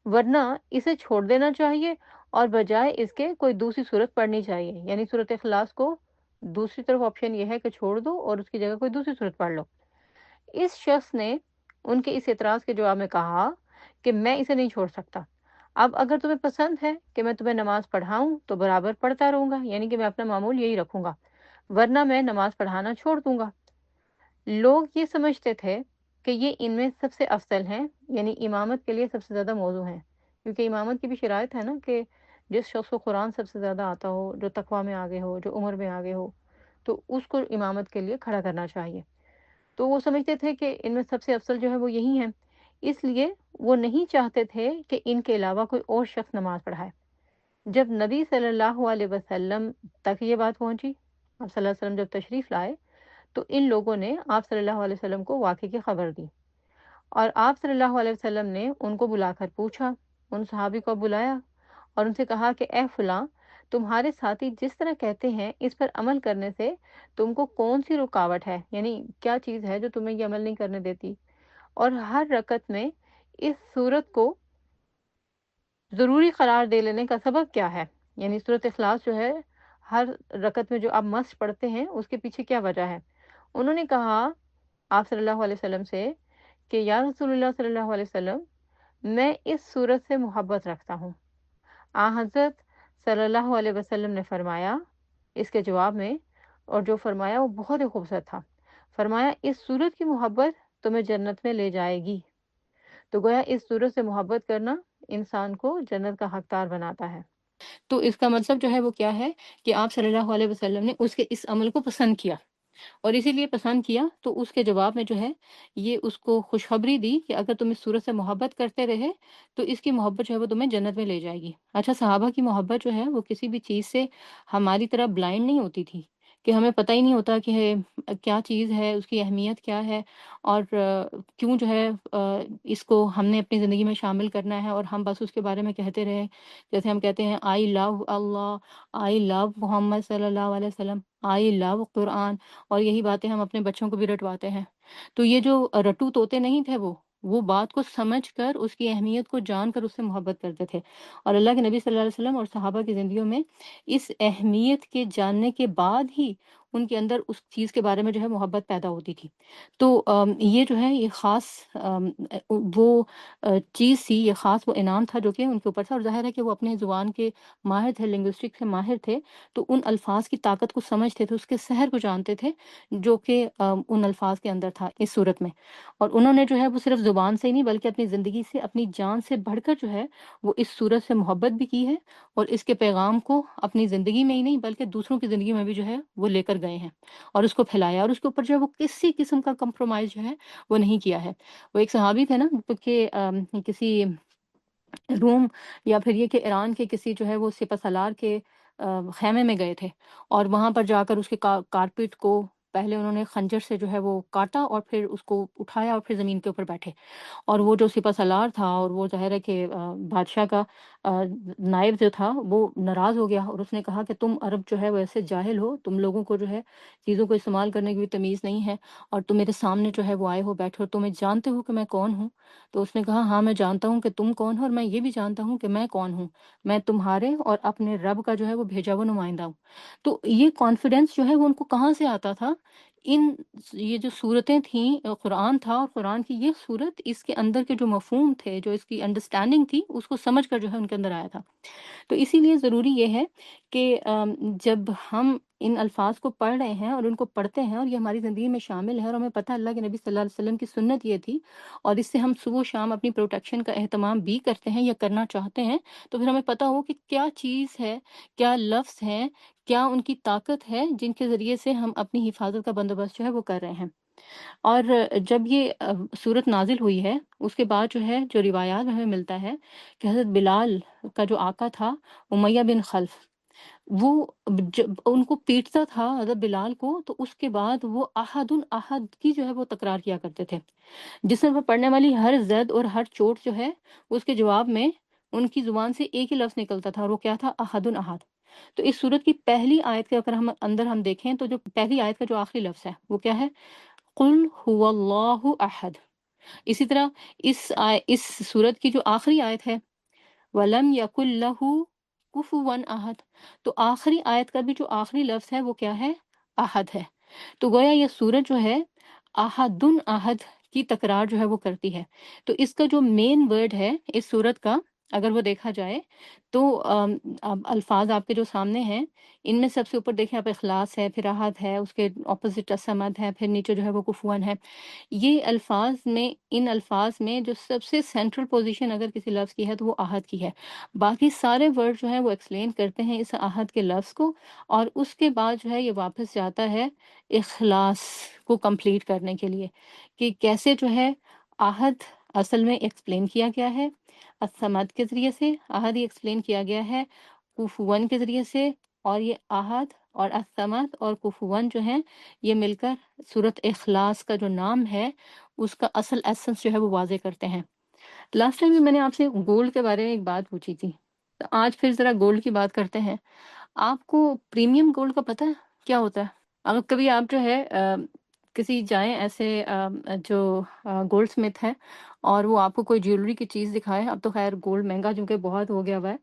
ورنہ اسے چھوڑ دینا چاہیے اور بجائے اس کے کوئی دوسری صورت پڑھنی چاہیے، یعنی صورت اخلاص کو دوسری طرف آپشن یہ ہے کہ چھوڑ دو اور اس کی جگہ کوئی دوسری صورت پڑھ لو۔ اس شخص نے ان کے اس اعتراض کے جواب میں کہا کہ میں اسے نہیں چھوڑ سکتا، اب اگر تمہیں پسند ہے کہ میں تمہیں نماز پڑھاؤں تو برابر پڑھتا رہوں گا، یعنی کہ میں اپنا معمول یہی رکھوں گا، ورنہ میں نماز پڑھانا چھوڑ دوں گا۔ لوگ یہ سمجھتے تھے کہ یہ ان میں سب سے افضل ہیں، یعنی امامت کے لیے سب سے زیادہ موزوں ہیں، کیونکہ امامت کی بھی شرائط ہے نا کہ جس شخص کو قرآن سب سے زیادہ آتا ہو، جو تقویٰ میں آگے ہو، جو عمر میں آگے ہو، تو اس کو امامت کے لیے کھڑا کرنا چاہیے۔ تو وہ سمجھتے تھے کہ ان میں سب سے افضل جو ہے وہ یہی ہیں، اس لیے وہ نہیں چاہتے تھے کہ ان کے علاوہ کوئی اور شخص نماز پڑھائے۔ جب نبی صلی اللہ علیہ وسلم تک یہ بات پہنچی، آپ صلی اللہ علیہ وسلم جب تشریف لائے، تو ان لوگوں نے آپ صلی اللہ علیہ وسلم کو واقعے کی خبر دی، اور آپ صلی اللہ علیہ وسلم نے ان کو بلا کر پوچھا، ان صحابی کو بلایا اور ان سے کہا کہ اے فلاں، تمہارے ساتھی جس طرح کہتے ہیں اس پر عمل کرنے سے تم کو کون سی رکاوٹ ہے، یعنی کیا چیز ہے جو تمہیں یہ عمل نہیں کرنے دیتی، اور ہر رکعت میں اس صورت کو ضروری قرار دے لینے کا سبب کیا ہے، یعنی سورۃ اخلاص جو ہے ہر رکعت میں جو آپ مست پڑھتے ہیں اس کے پیچھے کیا وجہ ہے۔ انہوں نے کہا آپ صلی اللہ علیہ وسلم سے کہ یا رسول اللہ صلی اللہ علیہ وسلم، میں اس صورت سے محبت رکھتا ہوں۔ حضرت صلی اللہ علیہ وسلم نے فرمایا اس کے جواب میں، اور جو فرمایا وہ بہت ہی خوبصورت تھا، فرمایا اس صورت کی محبت تمہیں جنت میں لے جائے گی۔ تو گویا اس صورت سے محبت کرنا انسان کو جنت کا حقدار بناتا ہے۔ تو اس کا مطلب جو ہے وہ کیا ہے کہ آپ صلی اللہ علیہ وسلم نے اس کے اس عمل کو پسند کیا، اور اسی لیے پسند کیا تو اس کے جواب میں جو ہے یہ اس کو خوشخبری دی کہ اگر تم اس صورت سے محبت کرتے رہے تو اس کی محبت جو ہے وہ تمہیں جنت میں لے جائے گی۔ اچھا، صحابہ کی محبت جو ہے وہ کسی بھی چیز سے ہماری طرح بلائنڈ نہیں ہوتی تھی کہ ہمیں پتہ ہی نہیں ہوتا کہ کیا چیز ہے، اس کی اہمیت کیا ہے، اور کیوں جو ہے اس کو ہم نے اپنی زندگی میں شامل کرنا ہے، اور ہم بس اس کے بارے میں کہتے رہے، جیسے ہم کہتے ہیں آئی لو اللہ، آئی لو محمد صلی اللہ علیہ وسلم، آئی لو قرآن، اور یہی باتیں ہم اپنے بچوں کو بھی رٹواتے ہیں۔ تو یہ جو رٹو طوطے نہیں تھے، وہ بات کو سمجھ کر، اس کی اہمیت کو جان کر اس سے محبت کرتے تھے، اور اللہ کے نبی صلی اللہ علیہ وسلم اور صحابہ کی زندگیوں میں اس اہمیت کے جاننے کے بعد ہی ان کے اندر اس چیز کے بارے میں جو ہے محبت پیدا ہوتی تھی۔ تو یہ جو ہے یہ خاص وہ چیز تھی، یہ خاص وہ انعام تھا جو کہ ان کے اوپر تھا، اور ظاہر ہے کہ وہ اپنے زبان کے ماہر تھے، لنگوسٹک سے ماہر تھے، تو ان الفاظ کی طاقت کو سمجھتے تھے، اس کے سحر کو جانتے تھے جو کہ ان الفاظ کے اندر تھا اس صورت میں، اور انہوں نے جو ہے وہ صرف زبان سے ہی نہیں بلکہ اپنی زندگی سے، اپنی جان سے بڑھ کر جو ہے وہ اس صورت سے محبت بھی کی ہے، اور اس کے پیغام کو اپنی زندگی میں ہی نہیں بلکہ دوسروں کی زندگی میں بھی جو ہے وہ لے کر گئے ہیں، اور اس کو پھیلایا، اور اس کے اوپر جو ہے وہ کسی قسم کا کمپرومائز جو ہے وہ نہیں کیا ہے۔ وہ ایک صحابی تھے نا کہ کسی روم یا پھر یہ کہ ایران کے کسی جو ہے وہ سپہ سالار کے خیمے میں گئے تھے، اور وہاں پر جا کر اس کے کارپیٹ کو پہلے انہوں نے خنجر سے جو ہے وہ کاٹا، اور پھر اس کو اٹھایا اور پھر زمین کے اوپر بیٹھے، اور وہ جو سپہ سالار تھا، اور وہ ظاہر ہے کہ بادشاہ کا نائب جو تھا، وہ ناراض ہو گیا، اور اس نے کہا کہ تم عرب جو ہے وہ ایسے جاہل ہو، تم لوگوں کو جو ہے چیزوں کو استعمال کرنے کی بھی تمیز نہیں ہے، اور تم میرے سامنے جو ہے وہ آئے ہو، بیٹھے ہو، تمہیں جانتے ہو کہ میں کون ہوں؟ تو اس نے کہا ہاں میں جانتا ہوں کہ تم کون ہو، اور میں یہ بھی جانتا ہوں کہ میں کون ہوں، میں تمہارے اور اپنے رب کا جو ہے وہ بھیجا ہوا نمائندہ ہوں۔ تو یہ کانفیڈینس جو ہے وہ ان کو کہاں سے آتا تھا؟ ان یہ جو صورتیں تھیں، قرآن تھا، اور قرآن کی یہ صورت، اس کے اندر کے جو مفہوم تھے، جو اس کی انڈرسٹینڈنگ تھی، اس کو سمجھ کر جو ہے ان کے اندر آیا تھا۔ تو اسی لیے ضروری یہ ہے کہ جب ہم ان الفاظ کو پڑھ رہے ہیں اور ان کو پڑھتے ہیں اور یہ ہماری زندگی میں شامل ہے، اور ہمیں پتہ ہے اللہ کے نبی صلی اللہ علیہ وسلم کی سنت یہ تھی، اور اس سے ہم صبح و شام اپنی پروٹیکشن کا اہتمام بھی کرتے ہیں یا کرنا چاہتے ہیں، تو پھر ہمیں پتہ ہو کہ کیا چیز ہے، کیا لفظ ہیں، کیا ان کی طاقت ہے جن کے ذریعے سے ہم اپنی حفاظت کا بندوبست جو ہے وہ کر رہے ہیں۔ اور جب یہ صورت نازل ہوئی ہے، اس کے بعد جو ہے جو روایات میں ہمیں ملتا ہے کہ حضرت بلال کا جو آقا تھا امیہ بن خلف، وہ جب ان کو پیٹتا تھا حضرت بلال کو، تو اس کے بعد وہ احد احد کی جو ہے وہ تکرار کیا کرتے تھے، جس میں وہ پڑھنے والی ہر زد اور ہر چوٹ جو ہے اس کے جواب میں ان کی زبان سے ایک ہی لفظ نکلتا تھا، اور وہ کیا تھا؟ احد احد۔ تو اس صورت کی پہلی آیت کے اگر ہم دیکھیں تو جو پہلی آیت کا جو آخری لفظ ہے وہ کیا ہے؟ قل هو اللہ احد۔ اسی طرح اس صورت کی جو آخری آیت ہے وَلَمْ يَكُنْ لَهُ كُفُوًا أَحَدٌ، تو آخری آیت کا بھی جو آخری لفظ ہے وہ کیا ہے؟ احد ہے۔ تو گویا یہ سورت جو ہے احد احد کی تکرار جو ہے وہ کرتی ہے۔ تو اس کا جو مین ورڈ ہے اس سورت کا اگر وہ دیکھا جائے تو اب الفاظ آپ کے جو سامنے ہیں، ان میں سب سے اوپر دیکھیں آپ اخلاص ہے، پھر احد ہے، اس کے اپوزٹ الصمد ہے، پھر نیچے جو ہے وہ کفوا ہے۔ یہ الفاظ میں، ان الفاظ میں جو سب سے سینٹرل پوزیشن اگر کسی لفظ کی ہے تو وہ احد کی ہے۔ باقی سارے ورڈ جو ہیں وہ ایکسپلین کرتے ہیں اس احد کے لفظ کو، اور اس کے بعد جو ہے یہ واپس جاتا ہے اخلاص کو کمپلیٹ کرنے کے لیے، کہ کیسے جو ہے احد اصل میں ایکسپلین کیا گیا ہے الصمد کے ذریعے سے، احد ہی ایکسپلین کیا گیا ہے کفون کے ذریعے سے، اور یہ احد اور الصمد اور کفون جو ہیں یہ مل کر صورت اخلاص کا جو نام ہے اس کا اصل ایسنس جو ہے وہ واضح کرتے ہیں۔ لاسٹ ٹائم بھی میں نے آپ سے گولڈ کے بارے میں ایک بات پوچھی تھی، تو آج پھر ذرا گولڈ کی بات کرتے ہیں۔ آپ کو پریمیم گولڈ کا پتہ ہے کیا ہوتا ہے؟ اگر کبھی آپ جو ہے کسی جائیں ایسے جو گولڈ سمتھ ہے اور وہ آپ کو کوئی جیولری کی چیز دکھائے، اب تو خیر گولڈ مہنگا چونکہ بہت ہو گیا ہوا ہے،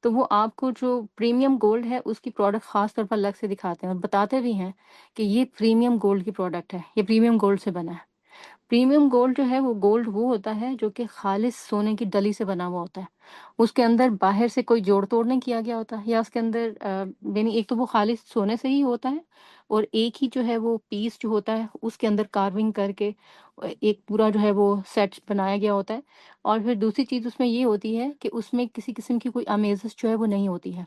تو وہ آپ کو جو پریمیم گولڈ ہے اس کی پروڈکٹ خاص طور پر الگ سے دکھاتے ہیں اور بتاتے بھی ہیں کہ یہ پریمیم گولڈ کی پروڈکٹ ہے، یہ پریمیم گولڈ سے بنا ہے۔ پریمیم گولڈ جو ہے وہ گولڈ وہ ہوتا ہے جو کہ خالص سونے کی ڈلی سے بنا ہوا ہوتا ہے، اس کے اندر باہر سے کوئی جوڑ توڑ نہیں کیا گیا ہوتا، یا اس کے اندر یعنی ایک تو وہ خالص سونے سے ہی ہوتا ہے، اور ایک ہی جو ہے وہ پیس جو ہوتا ہے اس کے اندر کارونگ کر کے ایک پورا جو ہے وہ سیٹ بنایا گیا ہوتا ہے۔ اور پھر دوسری چیز اس میں یہ ہوتی ہے کہ اس میں کسی قسم کی کوئی آمیزش جو ہے وہ نہیں ہوتی ہے۔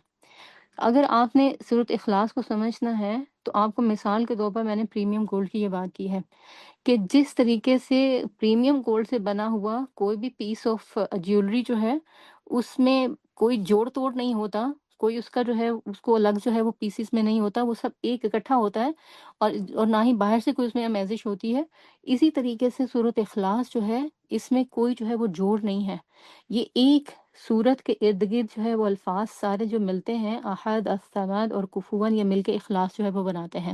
اگر آپ نے صورت اخلاص کو سمجھنا ہے تو آپ کو مثال کے طور پر میں نے پریمیم گولڈ کی یہ بات کی ہے کہ جس طریقے سے پریمیم گولڈ سے بنا ہوا کوئی بھی پیس آف جیولری جو ہے اس میں کوئی جوڑ توڑ نہیں ہوتا، کوئی اس کا جو ہے اس کو الگ جو ہے وہ پیسز میں نہیں ہوتا، وہ سب ایک اکٹھا ہوتا ہے، اور نہ ہی باہر سے کوئی اس میں آمیزش ہوتی ہے۔ اسی طریقے سے صورت اخلاص جو ہے اس میں کوئی جو ہے وہ جوڑ نہیں ہے، یہ ایک صورت کے ارد گرد جو ہے وہ الفاظ سارے جو ملتے ہیں احد، الصمد اور کفون، یہ مل کے اخلاص جو ہے وہ بناتے ہیں۔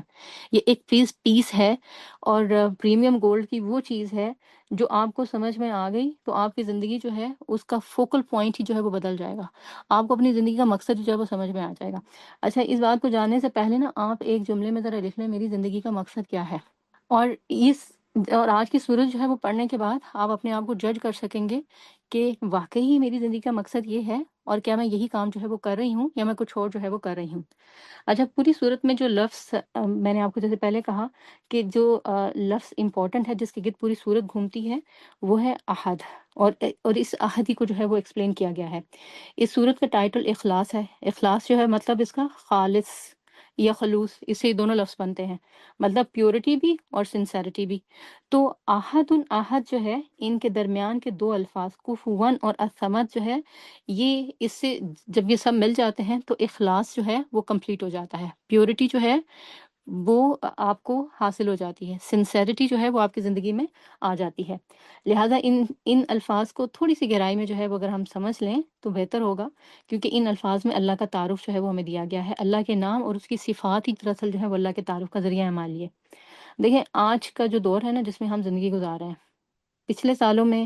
یہ ایک پیس ہے، اور پریمیم گولڈ کی وہ چیز ہے جو آپ کو سمجھ میں آ گئی تو آپ کی زندگی جو ہے اس کا فوکل پوائنٹ ہی جو ہے وہ بدل جائے گا، آپ کو اپنی زندگی کا مقصد جو ہے وہ سمجھ میں آ جائے گا۔ اچھا، اس بات کو جاننے سے پہلے نا آپ ایک جملے میں ذرا لکھ لیں میری زندگی کا مقصد کیا ہے، اور اور آج کی صورت جو ہے وہ پڑھنے کے بعد آپ اپنے آپ کو جج کر سکیں گے کہ واقعی ہی میری زندگی کا مقصد یہ ہے، اور کیا میں یہی کام جو ہے وہ کر رہی ہوں یا میں کچھ اور جو ہے وہ کر رہی ہوں۔ اچھا، پوری صورت میں جو لفظ میں نے آپ کو جیسے پہلے کہا کہ جو لفظ امپورٹنٹ ہے جس کے گرد پوری صورت گھومتی ہے وہ ہے احد، اور اس احد ہی کو جو ہے وہ ایکسپلین کیا گیا ہے۔ اس صورت کا ٹائٹل اخلاص ہے۔ اخلاص جو ہے مطلب اس کا خالص یا خلوص، اس سے دونوں لفظ بنتے ہیں، مطلب پیورٹی بھی اور سنسیرٹی بھی۔ تو احد جو ہے ان کے درمیان کے دو الفاظ کفون اور الصمد جو ہے، یہ اس سے جب یہ سب مل جاتے ہیں تو اخلاص جو ہے وہ کمپلیٹ ہو جاتا ہے، پیورٹی جو ہے وہ آپ کو حاصل ہو جاتی ہے، سنسیرٹی جو ہے وہ آپ کی زندگی میں آ جاتی ہے۔ لہٰذا ان الفاظ کو تھوڑی سی گہرائی میں جو ہے وہ اگر ہم سمجھ لیں تو بہتر ہوگا، کیونکہ ان الفاظ میں اللہ کا تعارف جو ہے وہ ہمیں دیا گیا ہے، اللہ کے نام اور اس کی صفات ہی دراصل جو ہے وہ اللہ کے تعارف کا ذریعہ ہے ہمارے لیے۔ دیکھیں، آج کا جو دور ہے نا جس میں ہم زندگی گزار رہے ہیں، پچھلے سالوں میں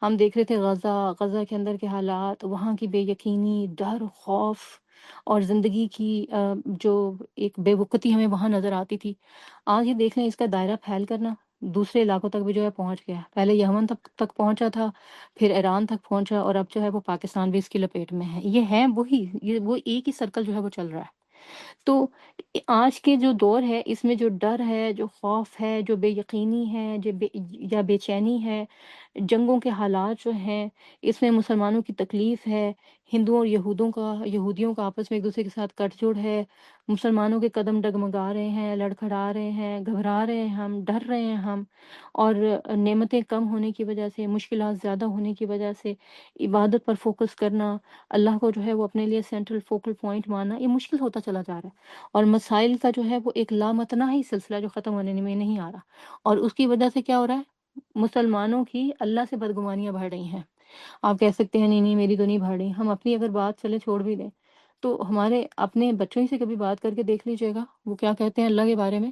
ہم دیکھ رہے تھے غزہ کے اندر کے حالات، وہاں کی بے یقینی، ڈر، خوف اور زندگی کی جو ایک بے وقتی ہمیں وہاں نظر آتی تھی۔ آج یہ دیکھ لیں اس کا دائرہ پھیل کرنا دوسرے علاقوں تک بھی جو ہے پہنچ گیا ہے۔ پہلے یمن تک پہنچا تھا، پھر ایران تک پہنچا، اور اب جو ہے وہ پاکستان بھی اس کی لپیٹ میں ہے۔ یہ ہے وہی، یہ وہ ایک ہی سرکل جو ہے وہ چل رہا ہے۔ تو آج کے جو دور ہے اس میں جو ڈر ہے، جو خوف ہے، جو بے یقینی ہے، یا بے چینی ہے، جنگوں کے حالات جو ہیں، اس میں مسلمانوں کی تکلیف ہے، ہندوؤں اور یہودیوں کا آپس میں ایک دوسرے کے ساتھ کٹ جوڑ ہے، مسلمانوں کے قدم ڈگمگا رہے ہیں، لڑکھڑا رہے ہیں، گھبرا رہے ہیں ہم، ڈر رہے ہیں ہم، اور نعمتیں کم ہونے کی وجہ سے، مشکلات زیادہ ہونے کی وجہ سے عبادت پر فوکس کرنا، اللہ کو جو ہے وہ اپنے لیے سینٹرل فوکل پوائنٹ ماننا، یہ مشکل ہوتا چلا جا رہا ہے، اور مسائل کا جو ہے وہ ایک لامتناہی سلسلہ جو ختم ہونے میں نہیں آ رہا، اور اس کی وجہ سے کیا ہو رہا ہے؟ مسلمانوں کی اللہ سے بدگمانیاں بڑھ رہی ہیں۔ آپ کہہ سکتے ہیں نہیں نہیں میری تو نہیں بڑھ رہی، ہم اپنی اگر بات چلے چھوڑ بھی دیں تو ہمارے اپنے بچوں ہی سے کبھی بات کر کے دیکھ لیجیے گا وہ کیا کہتے ہیں اللہ کے بارے میں،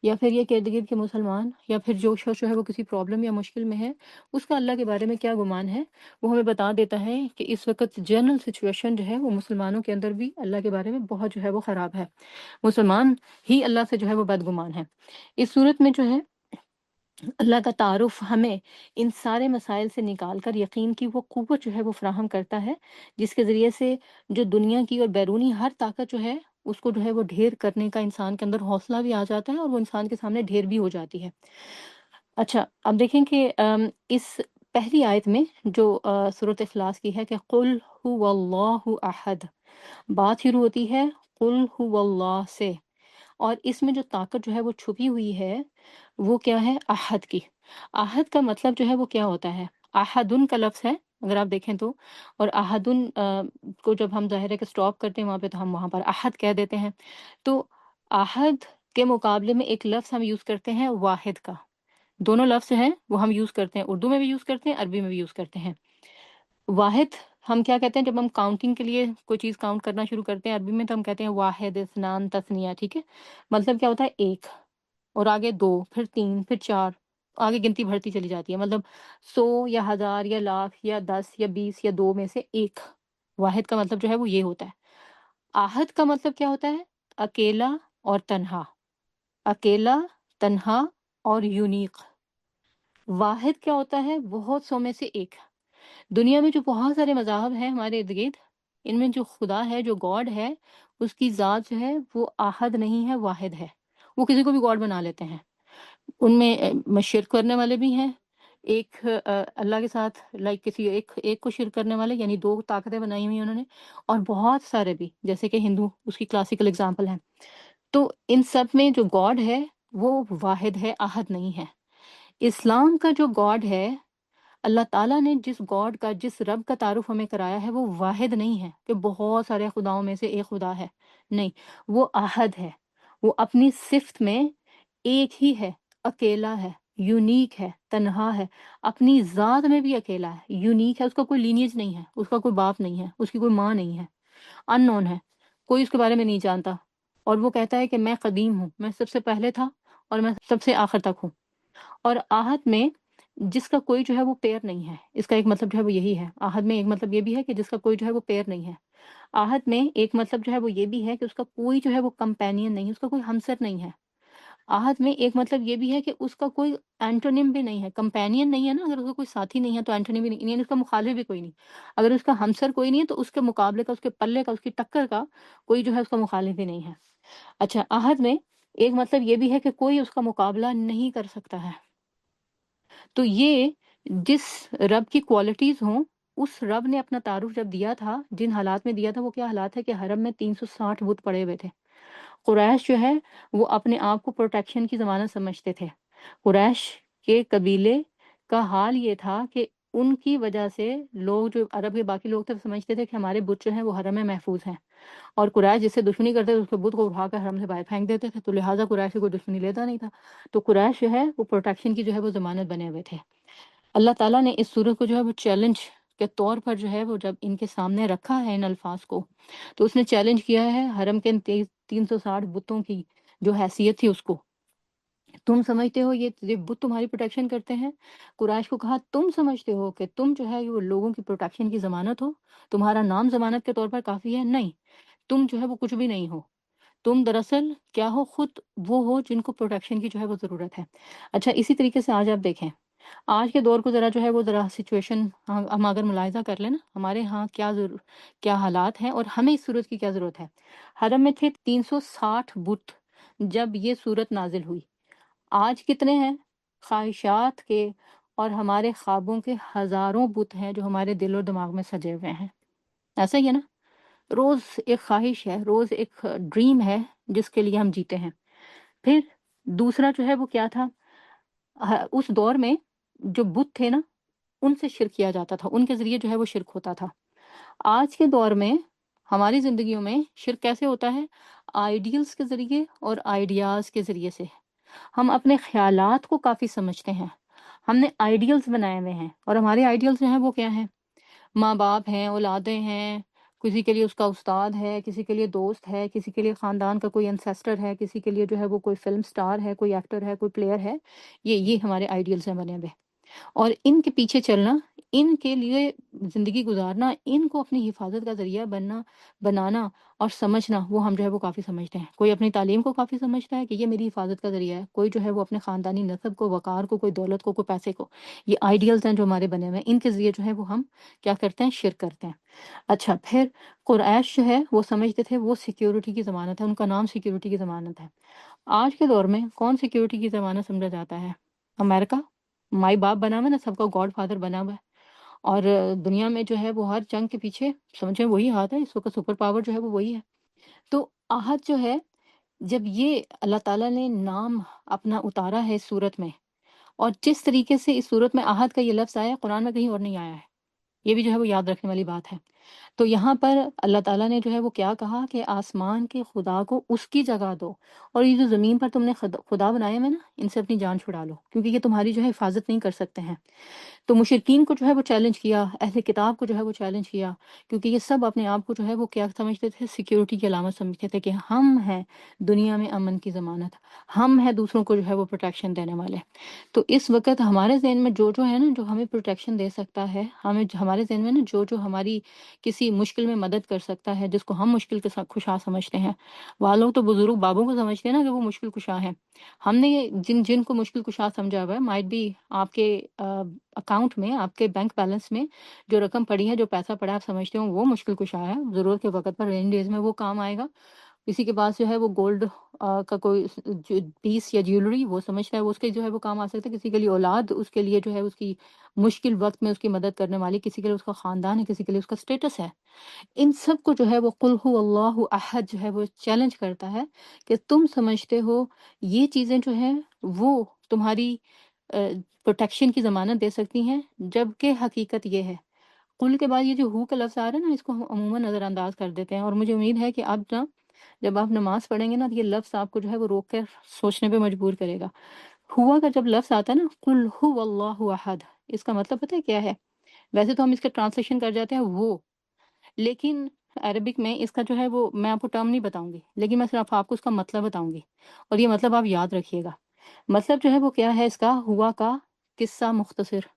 یا پھر یہ کہ ارد گرد کے مسلمان یا پھر جو شخص جو ہے وہ کسی پرابلم یا مشکل میں ہے اس کا اللہ کے بارے میں کیا گمان ہے، وہ ہمیں بتا دیتا ہے کہ اس وقت جنرل سچویشن جو ہے وہ مسلمانوں کے اندر بھی اللہ کے بارے میں بہت جو ہے وہ خراب ہے، مسلمان ہی اللہ سے جو ہے وہ بدگمان ہے۔ اس صورت میں جو ہے اللہ کا تعارف ہمیں ان سارے مسائل سے نکال کر یقین کی وہ قوت جو ہے وہ فراہم کرتا ہے، جس کے ذریعے سے جو دنیا کی اور بیرونی ہر طاقت جو ہے اس کو جو ہے وہ ڈھیر کرنے کا انسان کے اندر حوصلہ بھی آ جاتا ہے، اور وہ انسان کے سامنے ڈھیر بھی ہو جاتی ہے۔ اچھا، اب دیکھیں کہ اس پہلی آیت میں جو سورۃ اخلاص کی ہے کہ قل هو اللہ احد، بات شروع ہوتی ہے قل هو اللہ سے، اور اس میں جو طاقت جو ہے وہ چھپی ہوئی ہے وہ کیا ہے؟ احد کی۔ احد کا مطلب جو ہے وہ کیا ہوتا ہے؟ احدن کا لفظ ہے اگر آپ دیکھیں تو، اور احدن کو جب ہم ظاہر ہے کہ سٹاپ کرتے ہیں وہاں پہ تو ہم وہاں پر احد کہہ دیتے ہیں۔ تو احد کے مقابلے میں ایک لفظ ہم یوز کرتے ہیں واحد کا۔ دونوں لفظ ہیں وہ ہم یوز کرتے ہیں، اردو میں بھی یوز کرتے ہیں، عربی میں بھی یوز کرتے ہیں۔ واحد ہم کیا کہتے ہیں جب ہم کاؤنٹنگ کے لیے کوئی چیز کاؤنٹ کرنا شروع کرتے ہیں؟ عربی میں تو ہم کہتے ہیں واحد، اثنان، تثنیہ، ٹھیک ہے؟ مطلب کیا ہوتا ہے؟ ایک، اور آگے دو، پھر تین، پھر چار، آگے گنتی بڑھتی چلی جاتی ہے۔ مطلب 100 یا 1000 یا لاکھ یا 10 یا 20 یا دو میں سے ایک، واحد کا مطلب جو ہے وہ یہ ہوتا ہے۔ آحد کا مطلب کیا ہوتا ہے؟ اکیلا اور تنہا، اکیلا، تنہا اور یونیک۔ واحد کیا ہوتا ہے؟ بہت سو میں سے ایک۔ دنیا میں جو بہت سارے مذاہب ہیں ہمارے ارد گرد، ان میں جو خدا ہے، جو گاڈ ہے، اس کی ذات جو ہے وہ آحد نہیں ہے، واحد ہے۔ وہ کسی کو بھی گاڈ بنا لیتے ہیں۔ ان میں شرک کرنے والے بھی ہیں، ایک اللہ کے ساتھ لائک کسی ایک کو شرک کرنے والے، یعنی دو طاقتیں بنائی ہوئی ہیں انہوں نے، اور بہت سارے بھی جیسے کہ ہندو اس کی کلاسیکل اگزامپل ہیں۔ تو ان سب میں جو گاڈ ہے وہ واحد ہے، احد نہیں ہے۔ اسلام کا جو گاڈ ہے، اللہ تعالیٰ نے جس گاڈ کا، جس رب کا تعارف ہمیں کرایا ہے، وہ واحد نہیں ہے کہ بہت سارے خداؤں میں سے ایک خدا ہے، نہیں، وہ احد ہے۔ وہ اپنی صفت میں ایک ہی ہے، اکیلا ہے، یونیک ہے، تنہا ہے، اپنی ذات میں بھی اکیلا ہے، یونیک ہے، اس کا کوئی لینیج نہیں ہے، اس کا کوئی باپ نہیں ہے، اس کی کوئی ماں نہیں ہے، ان نون ہے، کوئی اس کے بارے میں نہیں جانتا، اور وہ کہتا ہے کہ میں قدیم ہوں، میں سب سے پہلے تھا اور میں سب سے آخر تک ہوں۔ اور آہد میں جس کا کوئی جو ہے وہ پیر نہیں ہے، اس کا ایک مطلب جو ہے وہ یہی ہے۔ آہد میں ایک مطلب یہ بھی ہے کہ جس کا کوئی جو ہے وہ پیر نہیں ہے۔ آہد میں ایک مطلب جو ہے وہ یہ بھی ہے کہ اس کا کوئی جو ہے وہ کمپینین نہیں، اس کا کوئی ہمسر نہیں ہے۔ آہد میں ایک مطلب یہ بھی ہے کہ اس کا کوئی اینٹونیم بھی نہیں ہے، کمپینین نہیں ہے نا، اگر اس کا کوئی ساتھی نہیں ہے تو اینٹونیم بھی نہیں، یعنی اس کا مخالف بھی کوئی نہیں۔ اگر اس کا ہمسر کوئی نہیں ہے تو اس کے مقابلے کا، اس کے پلے کا، اس کی ٹکر کا کوئی جو ہے اس کا مخالف بھی نہیں ہے۔ اچھا، آہد میں ایک مطلب یہ بھی ہے کہ کوئی اس کا مقابلہ نہیں کر سکتا ہے۔ تو یہ جس رب کی کوالٹیز ہوں، اس رب نے اپنا تعارف جب دیا تھا، جن حالات میں دیا تھا، وہ کیا حالات ہے کہ حرم میں 360 بت پڑے ہوئے تھے۔ قریش جو ہے وہ اپنے آپ کو پروٹیکشن کی ضمانت سمجھتے تھے۔ قریش کے قبیلے کا حال یہ تھا کہ ان کی وجہ سے لوگ، جو عرب کے باقی لوگ تھے، وہ سمجھتے تھے کہ ہمارے بت جو ہیں وہ حرم میں محفوظ ہیں، اور قریش جس سے دشمنی کرتے تھے اس کے بت کو اٹھا کر حرم سے باہر پھینک دیتے تھے، تو لہٰذا قریش سے کوئی دشمنی لیتا نہیں تھا۔ تو قریش جو ہے وہ پروٹیکشن کی جو ہے وہ ضمانت بنے ہوئے تھے۔ اللہ تعالیٰ نے اس سورت کو جو ہے وہ چیلنج کے طور پر جو ہے وہ جب ان کے سامنے رکھا ہے ان الفاظ کو، تو اس نے چیلنج کیا ہے حرم کے ان 360 بتوں کی جو حیثیت تھی اس کو۔ تم سمجھتے ہو یہ بت تمہاری پروٹیکشن کرتے ہیں؟ قریش کو کہا تم سمجھتے ہو کہ تم جو ہے وہ لوگوں کی پروٹیکشن کی ضمانت ہو؟ تمہارا نام ضمانت کے طور پر کافی ہے؟ نہیں، تم جو ہے وہ کچھ بھی نہیں ہو، تم دراصل کیا ہو؟ خود وہ ہو جن کو پروٹیکشن کی جو ہے وہ ضرورت ہے۔ اچھا، اسی طریقے سے آج آپ دیکھیں، آج کے دور کو ذرا جو ہے وہ ذرا سچویشن ہم اگر ملاحظہ کر لیں نا، ہمارے ہاں کیا حالات ہیں اور ہمیں اس صورت کی کیا ضرورت ہے۔ حرم میں تھے 360 بت جب یہ صورت نازل ہوئی۔ آج کتنے ہیں؟ خواہشات کے اور ہمارے خوابوں کے ہزاروں بت ہیں جو ہمارے دل اور دماغ میں سجے ہوئے ہیں۔ ایسا ہی ہے نا؟ روز ایک خواہش ہے، روز ایک ڈریم ہے جس کے لیے ہم جیتے ہیں۔ پھر دوسرا جو ہے وہ کیا تھا؟ اس دور میں جو بت تھے نا، ان سے شرک کیا جاتا تھا، ان کے ذریعے جو ہے وہ شرک ہوتا تھا۔ آج کے دور میں ہماری زندگیوں میں شرک کیسے ہوتا ہے؟ آئیڈیلز کے ذریعے اور آئیڈیاز کے ذریعے سے۔ ہم اپنے خیالات کو کافی سمجھتے ہیں، ہم نے آئیڈیلز بنائے ہوئے ہیں، اور ہمارے آئیڈیلز جو ہیں وہ کیا ہیں؟ ماں باپ ہیں، اولادیں ہیں، کسی کے لیے اس کا استاد ہے، کسی کے لیے دوست ہے، کسی کے لیے خاندان کا کوئی انسیسٹر ہے، کسی کے لیے جو ہے وہ کوئی فلم سٹار ہے، کوئی ایکٹر ہے، کوئی پلیئر ہے۔ یہ ہمارے آئیڈیلز ہیں بنے ہوئے۔ اور ان کے پیچھے چلنا، ان کے لیے زندگی گزارنا، ان کو اپنی حفاظت کا ذریعہ بنانا اور سمجھنا، وہ ہم جو ہے وہ کافی سمجھتے ہیں۔ کوئی اپنی تعلیم کو کافی سمجھتا ہے کہ یہ میری حفاظت کا ذریعہ ہے، کوئی جو ہے وہ اپنے خاندانی نسب کو، وقار کو، کوئی دولت کو، کوئی پیسے کو۔ یہ آئیڈیلز ہیں جو ہمارے بنے ہوئے ہیں، ان کے ذریعے جو ہے وہ ہم کیا کرتے ہیں، شرک کرتے ہیں۔ اچھا، پھر قریش جو ہے وہ سمجھتے تھے وہ سیکیورٹی کی ضمانت ہے، ان کا نام سیکیورٹی کی ضمانت ہے۔ آج کے دور میں کون سیکیورٹی کی ضمانت سمجھا جاتا ہے؟ امریکہ، مائی باپ بنا ہوا ہے نا، سب کا گاڈ فادر بنا ہوا ہے، اور دنیا میں جو ہے وہ ہر جنگ کے پیچھے سمجھیں وہی ہاتھ ہے، اس وقت سپر پاور جو ہے وہ وہی ہے۔ تو آہد جو ہے، جب یہ اللہ تعالیٰ نے نام اپنا اتارا ہے اس صورت میں، اور جس طریقے سے اس صورت میں آہد کا یہ لفظ آیا ہے، قرآن میں کہیں اور نہیں آیا ہے، یہ بھی جو ہے وہ یاد رکھنے والی بات ہے۔ تو یہاں پر اللہ تعالیٰ نے جو ہے وہ کیا کہا کہ آسمان کے خدا کو اس کی جگہ دو، اور یہ جو زمین پر تم نے خدا بنائے ہوئے نا، ان سے اپنی جان چھڑا لو، کیونکہ یہ تمہاری جو ہے حفاظت نہیں کر سکتے ہیں۔ تو مشرکین کو جو ہے وہ چیلنج کیا، اہل کتاب کو جو ہے وہ چیلنج کیا، کیونکہ یہ سب اپنے آپ کو جو ہے وہ کیا سمجھتے تھے، سیکیورٹی کی علامت سمجھتے تھے کہ ہم ہیں دنیا میں امن کی ضمانت، ہم ہیں دوسروں کو جو ہے وہ پروٹیکشن دینے والے۔ تو اس وقت ہمارے ذہن میں جو ہے نا، جو ہمیں پروٹیکشن دے سکتا ہے، ہمیں ہمارے ذہن میں نا جو ہماری کسی مشکل میں مدد کر سکتا ہے، جس کو ہم مشکل کے ساتھ کشا سمجھتے ہیں، وہ لوگ تو بزرگ بابوں کو سمجھتے ہیں نا کہ وہ مشکل کشا ہیں۔ ہم نے یہ جن کو مشکل کشا سمجھا ہوا ہے، مائٹ بھی آپ کے اکاؤنٹ میں، آپ کے بینک بیلنس میں جو رقم پڑی ہے، جو پیسہ پڑا ہے، آپ سمجھتے ہو وہ مشکل کشا ہے، ضرورت کے وقت پر، رین ڈیز میں وہ کام آئے گا۔ کسی کے پاس جو ہے وہ گولڈ کا کوئی پیس یا جیولری، وہ سمجھتا ہے وہ اس کے جو ہے وہ کام آ سکتا ہے۔ کسی کے لیے اولاد، اس کے لیے جو ہے اس کی مشکل وقت میں اس کی مدد کرنے والی، کسی کے لیے اس کا خاندان ہے، کسی کے لیے اس کا اسٹیٹس ہے۔ ان سب کو جو ہے وہ قل ہو اللہ احد جو ہے وہ چیلنج کرتا ہے کہ تم سمجھتے ہو یہ چیزیں جو ہیں وہ تمہاری پروٹیکشن کی ضمانت دے سکتی ہیں، جبکہ حقیقت یہ ہے۔ قل کے بعد یہ جو ہو کا لفظ آ رہا ہے نا، اس کو ہم عموماً نظر انداز کر دیتے ہیں، اور مجھے امید ہے کہ اب نا جب آپ نماز پڑھیں گے نا، تو یہ لفظ آپ کو جو ہے وہ روک کر سوچنے پہ مجبور کرے گا۔ ہوا کا جب لفظ آتا ہے نا، قل ہو اللہ احد، اس کا مطلب پتہ ہے کیا ہے؟ ویسے تو ہم اس کا ٹرانسلیشن کر جاتے ہیں وہ، لیکن عربک میں اس کا جو ہے وہ میں آپ کو ٹرم نہیں بتاؤں گی، لیکن میں صرف آپ کو اس کا مطلب بتاؤں گی، اور یہ مطلب آپ یاد رکھیے گا۔ مطلب جو ہے وہ کیا ہے اس کا؟ ہوا کا قصہ مختصر۔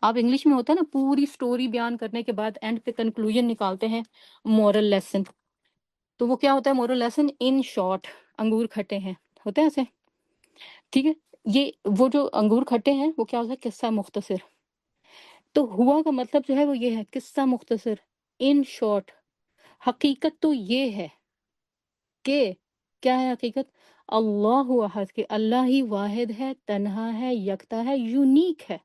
آپ انگلش میں ہوتا ہے نا، پوری سٹوری بیان کرنے کے بعد اینڈ پہ کنکلوژن نکالتے ہیں، مورل لیسن۔ تو وہ کیا ہوتا ہے مورل لیسن؟ ان شارٹ، انگور کھٹے ہیں، ہوتے ہیں ایسے، ٹھیک ہے؟ یہ وہ جو انگور کھٹے ہیں وہ کیا ہوتا ہے؟ قصہ مختصر۔ تو ہوا کا مطلب جو ہے وہ یہ ہے، قصہ مختصر، ان شارٹ۔ حقیقت تو یہ ہے کہ کیا ہے حقیقت؟ اللہ احد، کہ اللہ ہی واحد ہے، تنہا ہے، یکتا ہے، یونیک ہے،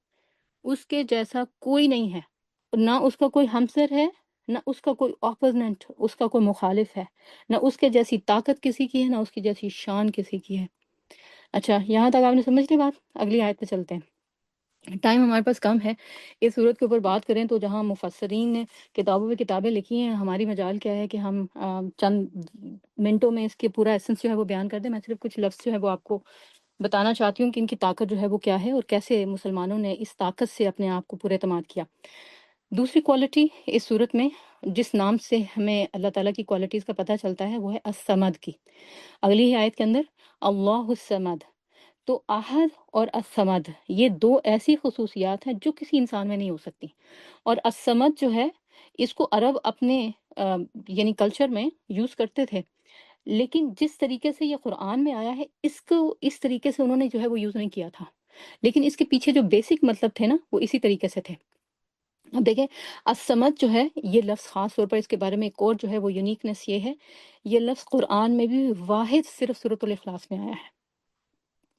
اس کے جیسا کوئی نہیں ہے، نہ اس کا کوئی ہمسر ہے، نہ اس کا کوئی اپوزنٹ، اس کا کوئی مخالف ہے، نہ اس کے جیسی طاقت کسی کی ہے، نہ اس کی جیسی شان کسی کی ہے۔ اچھا، یہاں تک آپ نے سمجھ لی بات؟ اگلی آیت پہ چلتے ہیں۔ ٹائم ہمارے پاس کم ہے، اس صورت کے اوپر بات کریں تو جہاں مفسرین نے کتابوں پہ کتابیں لکھی ہیں، ہماری مجال کیا ہے کہ ہم چند منٹوں میں اس کے پورا ایسنس جو ہے وہ بیان کر دیں۔ میں صرف کچھ لفظ جو ہے وہ آپ کو بتانا چاہتی ہوں کہ ان کی طاقت جو ہے وہ کیا ہے، اور کیسے مسلمانوں نے اس طاقت سے اپنے آپ کو پورے اعتماد کیا۔ دوسری کوالٹی اس صورت میں جس نام سے ہمیں اللہ تعالیٰ کی کوالٹیز کا پتہ چلتا ہے، وہ ہے الصمد کی۔ اگلی ہی آیت کے اندر اللہ الصمد۔ تو احد اور الصمد یہ دو ایسی خصوصیات ہیں جو کسی انسان میں نہیں ہو سکتی، اور الصمد جو ہے اس کو عرب اپنے یعنی کلچر میں یوز کرتے تھے، لیکن جس طریقے سے یہ قرآن میں آیا ہے، اس کو اس طریقے سے انہوں نے جو ہے وہ یوز نہیں کیا تھا، لیکن اس کے پیچھے جو بیسک مطلب تھے نا، وہ اسی طریقے سے تھے۔ اب دیکھیں، الصمد جو ہے یہ لفظ خاص طور پر اس کے بارے میں ایک اور جو ہے وہ یونیکنیس یہ ہے، یہ لفظ قرآن میں بھی واحد صرف سورۃ الاخلاص میں آیا ہے،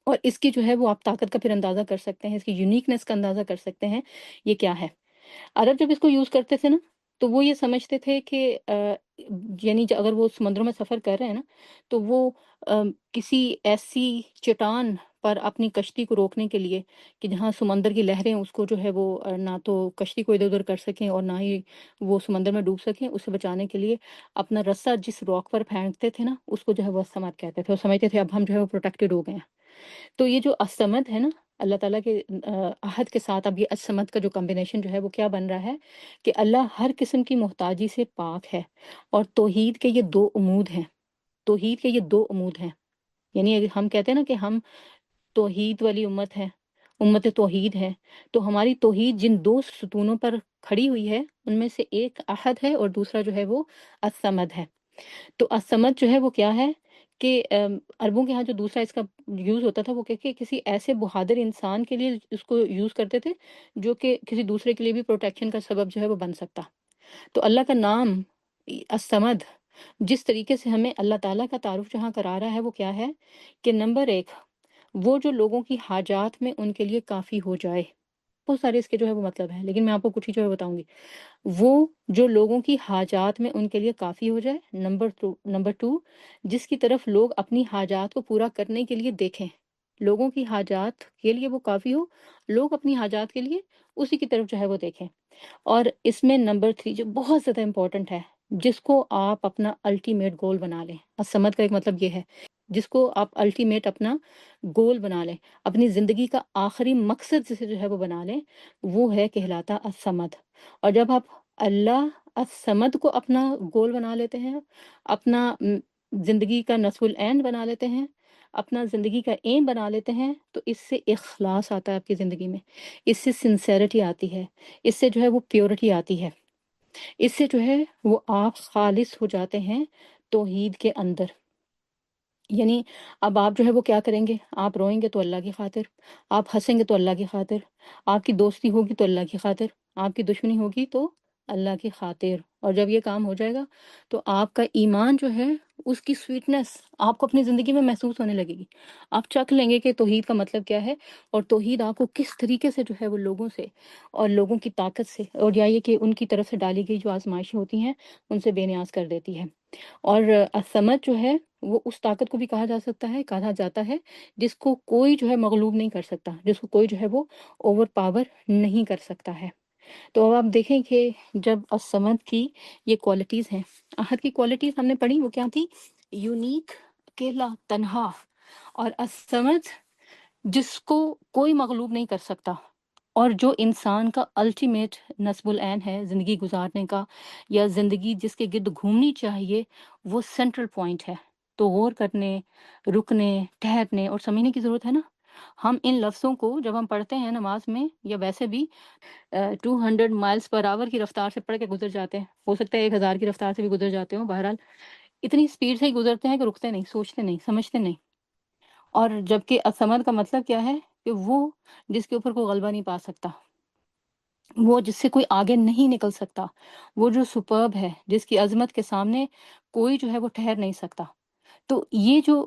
اور اس کی جو ہے وہ آپ طاقت کا پھر اندازہ کر سکتے ہیں، اس کی یونیکنیس کا اندازہ کر سکتے ہیں یہ کیا ہے۔ عرب جب اس کو یوز کرتے تھے نا، تو وہ یہ سمجھتے تھے کہ یعنی اگر وہ سمندروں میں سفر کر رہے ہیں نا، تو وہ کسی ایسی چٹان پر اپنی کشتی کو روکنے کے لیے کہ جہاں سمندر کی لہریں اس کو جو ہے وہ نہ تو کشتی کو ادھر ادھر کر سکیں اور نہ ہی وہ سمندر میں ڈوب سکیں، اسے بچانے کے لیے اپنا رسہ جس راک پر پھینکتے تھے نا، اس کو جو ہے وہ الصمد کہتے تھے، اور سمجھتے تھے اب ہم جو ہے وہ پروٹیکٹڈ ہو گئے ہیں۔ تو یہ جو الصمد ہے نا، اللہ تعالیٰ کے عہد کے ساتھ اب یہ الصمد کا جو کمبینیشن جو ہے وہ کیا بن رہا ہے کہ اللہ ہر قسم کی محتاجی سے پاک ہے، اور توحید کے یہ دو عمود ہیں، توحید کے یہ دو عمود ہیں۔ یعنی اگر ہم کہتے ہیں نا کہ ہم توحید والی امت ہے، امت توحید ہے، تو ہماری توحید جن دو ستونوں پر کھڑی ہوئی ہے ان میں سے ایک احد ہے اور دوسرا جو ہے وہ الصمد ہے۔ تو الصمد جو ہے وہ کیا ہے کہ عربوں کے ہاں جو دوسرا اس کا یوز ہوتا تھا وہ کہ کسی ایسے بہادر انسان کے لیے اس کو یوز کرتے تھے جو کہ کسی دوسرے کے لیے بھی پروٹیکشن کا سبب جو ہے وہ بن سکتا۔ تو اللہ کا نام الصمد جس طریقے سے ہمیں اللہ تعالیٰ کا تعارف جہاں کرا رہا ہے وہ کیا ہے کہ نمبر ایک، وہ جو لوگوں کی حاجات میں ان کے لیے کافی ہو جائے۔ بہت سارے اس کے جو ہے وہ مطلب ہیں، لیکن میں آپ کو کچھ ہی جو ہے بتاؤں گی۔ وہ جو لوگوں کی حاجات میں ان کے لیے کافی ہو جائے۔ نمبر ٹو، جس کی طرف لوگ اپنی حاجات کو پورا کرنے کے لیے دیکھیں، لوگوں کی حاجات کے لیے وہ کافی ہو، لوگ اپنی حاجات کے لیے اسی کی طرف جو ہے وہ دیکھیں۔ اور اس میں نمبر تھری جو بہت زیادہ امپورٹنٹ ہے، جس کو آپ اپنا الٹیمیٹ گول بنا لیں۔ الصمد کا ایک مطلب یہ ہے جس کو آپ الٹیمیٹ اپنا گول بنا لیں، اپنی زندگی کا آخری مقصد جسے جو ہے وہ بنا لیں، وہ ہے کہلاتا الصمد۔ اور جب آپ اللہ الصمد کو اپنا گول بنا لیتے ہیں، اپنا زندگی کا نصب العین بنا لیتے ہیں، اپنا زندگی کا ایم بنا لیتے ہیں، تو اس سے اخلاص آتا ہے آپ کی زندگی میں، اس سے سنسیرٹی آتی ہے، اس سے جو ہے وہ پیورٹی آتی ہے، اس سے جو ہے وہ آپ خالص ہو جاتے ہیں توحید کے اندر۔ یعنی اب آپ جو ہے وہ کیا کریں گے؟ آپ روئیں گے تو اللہ کی خاطر، آپ ہنسیں گے تو اللہ کی خاطر، آپ کی دوستی ہوگی تو اللہ کی خاطر، آپ کی دشمنی ہوگی تو اللہ کی خاطر۔ اور جب یہ کام ہو جائے گا تو آپ کا ایمان جو ہے اس کی سویٹنس آپ کو اپنی زندگی میں محسوس ہونے لگے گی۔ آپ چکھ لیں گے کہ توحید کا مطلب کیا ہے، اور توحید آپ کو کس طریقے سے جو ہے وہ لوگوں سے اور لوگوں کی طاقت سے، اور یا یہ کہ ان کی طرف سے ڈالی گئی جو آزمائشیں ہوتی ہیں ان سے بے نیاز کر دیتی ہے۔ اور الصمد جو ہے وہ اس طاقت کو بھی کہا جا سکتا ہے، کہا جاتا ہے جس کو کوئی جو ہے مغلوب نہیں کر سکتا، جس کو کوئی جو ہے وہ اوور پاور نہیں کر سکتا ہے۔ تو اب آپ دیکھیں کہ جب الصمد کی یہ کوالٹیز ہیں، احد کی کوالٹیز ہم نے پڑھی وہ کیا تھی؟ یونیک، اکیلا، تنہا، اور الصمد جس کو کوئی مغلوب نہیں کر سکتا، اور جو انسان کا الٹیمیٹ نصب العین ہے زندگی گزارنے کا، یا زندگی جس کے گرد گھومنی چاہیے، وہ سینٹرل پوائنٹ ہے۔ تو غور کرنے، رکنے، ٹھہرنے اور سمجھنے کی ضرورت ہے نا۔ ہم ان لفظوں کو جب ہم پڑھتے ہیں نماز میں یا ویسے بھی 200 مائلز پر آور کی رفتار سے پڑھ کے گزر جاتے ہیں، ہو سکتا ہے 1000 کی رفتار سے بھی گزر جاتے ہوں، بہرحال اتنی سپیڈ سے ہی گزرتے ہیں کہ رکتے نہیں، سوچتے نہیں، سمجھتے نہیں۔ اور جبکہ الصمد کا مطلب کیا ہے کہ وہ جس کے اوپر کوئی غلبہ نہیں پا سکتا، وہ جس سے کوئی آگے نہیں نکل سکتا، وہ جو سپرب ہے، جس کی عظمت کے سامنے کوئی جو ہے وہ ٹھہر نہیں سکتا۔ تو یہ جو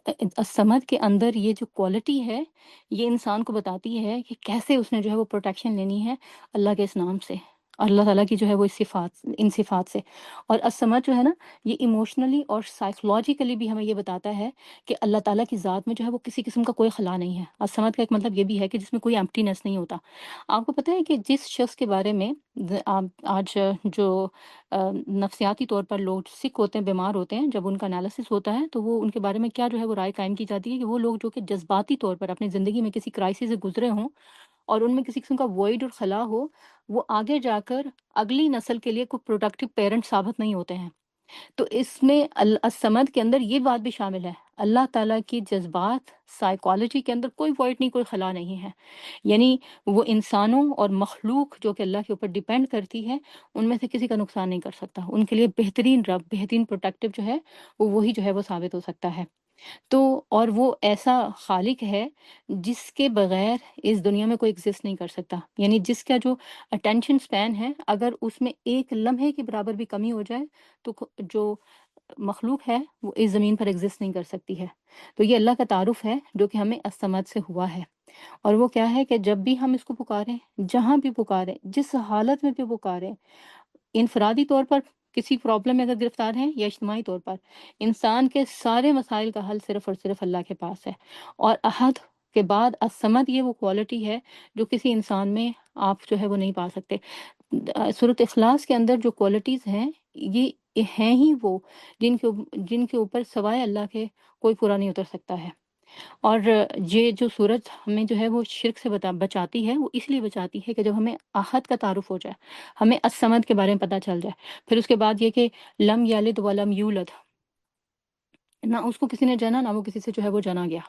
الصمد کے اندر یہ جو کوالٹی ہے، یہ انسان کو بتاتی ہے کہ کیسے اس نے جو ہے وہ پروٹیکشن لینی ہے اللہ کے اس نام سے، اللہ تعالیٰ کی جو ہے وہ ان صفات سے۔ اور الصمد جو ہے نا، یہ ایموشنلی اور سائیکولوجیکلی بھی ہمیں یہ بتاتا ہے کہ اللہ تعالیٰ کی ذات میں جو ہے وہ کسی قسم کا کوئی خلا نہیں ہے۔ الصمد کا ایک مطلب یہ بھی ہے کہ جس میں کوئی ایمپٹینس نہیں ہوتا۔ آپ کو پتہ ہے کہ جس شخص کے بارے میں آج جو نفسیاتی طور پر لوگ سک ہوتے ہیں، بیمار ہوتے ہیں، جب ان کا انالیسس ہوتا ہے تو وہ ان کے بارے میں کیا جو ہے وہ رائے قائم کی جاتی ہے کہ وہ لوگ جو کہ جذباتی طور پر اپنی زندگی میں کسی کرائسس سے گزرے ہوں اور ان میں کسی قسم کا وائڈ اور خلا ہو، وہ آگے جا کر اگلی نسل کے لیے کوئی پروڈکٹیو پیرنٹ ثابت نہیں ہوتے ہیں۔ تو اس میں الصمد کے اندر یہ بات بھی شامل ہے، اللہ تعالیٰ کی جذبات سائیکالوجی کے اندر کوئی وائڈ نہیں، کوئی خلا نہیں ہے۔ یعنی وہ انسانوں اور مخلوق جو کہ اللہ کے اوپر ڈیپینڈ کرتی ہے، ان میں سے کسی کا نقصان نہیں کر سکتا۔ ان کے لیے بہترین رب، بہترین پروٹیکٹیو جو ہے وہ وہی جو ہے وہ ثابت ہو سکتا ہے۔ تو اور وہ ایسا خالق ہے جس کے بغیر اس دنیا میں کوئی ایگزسٹ نہیں کر سکتا، یعنی جس کا جو اٹینشن سپین ہے، اگر اس میں ایک لمحے کے برابر بھی کمی ہو جائے تو جو مخلوق ہے وہ اس زمین پر ایگزسٹ نہیں کر سکتی ہے۔ تو یہ اللہ کا تعارف ہے جو کہ ہمیں الصمد سے ہوا ہے۔ اور وہ کیا ہے کہ جب بھی ہم اس کو پکاریں، جہاں بھی پکاریں، جس حالت میں بھی پکاریں، انفرادی طور پر کسی پرابلم میں اگر گرفتار ہیں یا اجتماعی طور پر، انسان کے سارے مسائل کا حل صرف اور صرف اللہ کے پاس ہے۔ اور احد کے بعد الصمد یہ وہ کوالٹی ہے جو کسی انسان میں آپ جو ہے وہ نہیں پا سکتے۔ سورۃ اخلاص کے اندر جو کوالٹیز ہیں، یہ ہیں ہی وہ جن کے اوپر سوائے اللہ کے کوئی پورا نہیں اتر سکتا ہے۔ اور یہ جو صورت ہمیں جو ہے وہ شرک سے بچاتی ہے، وہ اس لیے بچاتی ہے کہ جب ہمیں احد کا تعارف ہو جائے، ہمیں الصمد کے بارے میں پتہ چل جائے، پھر اس کے بعد یہ کہ لم یلد ولم یولد، نہ اس کو کسی نے جنا، نہ وہ کسی سے جو ہے وہ جنا گیا،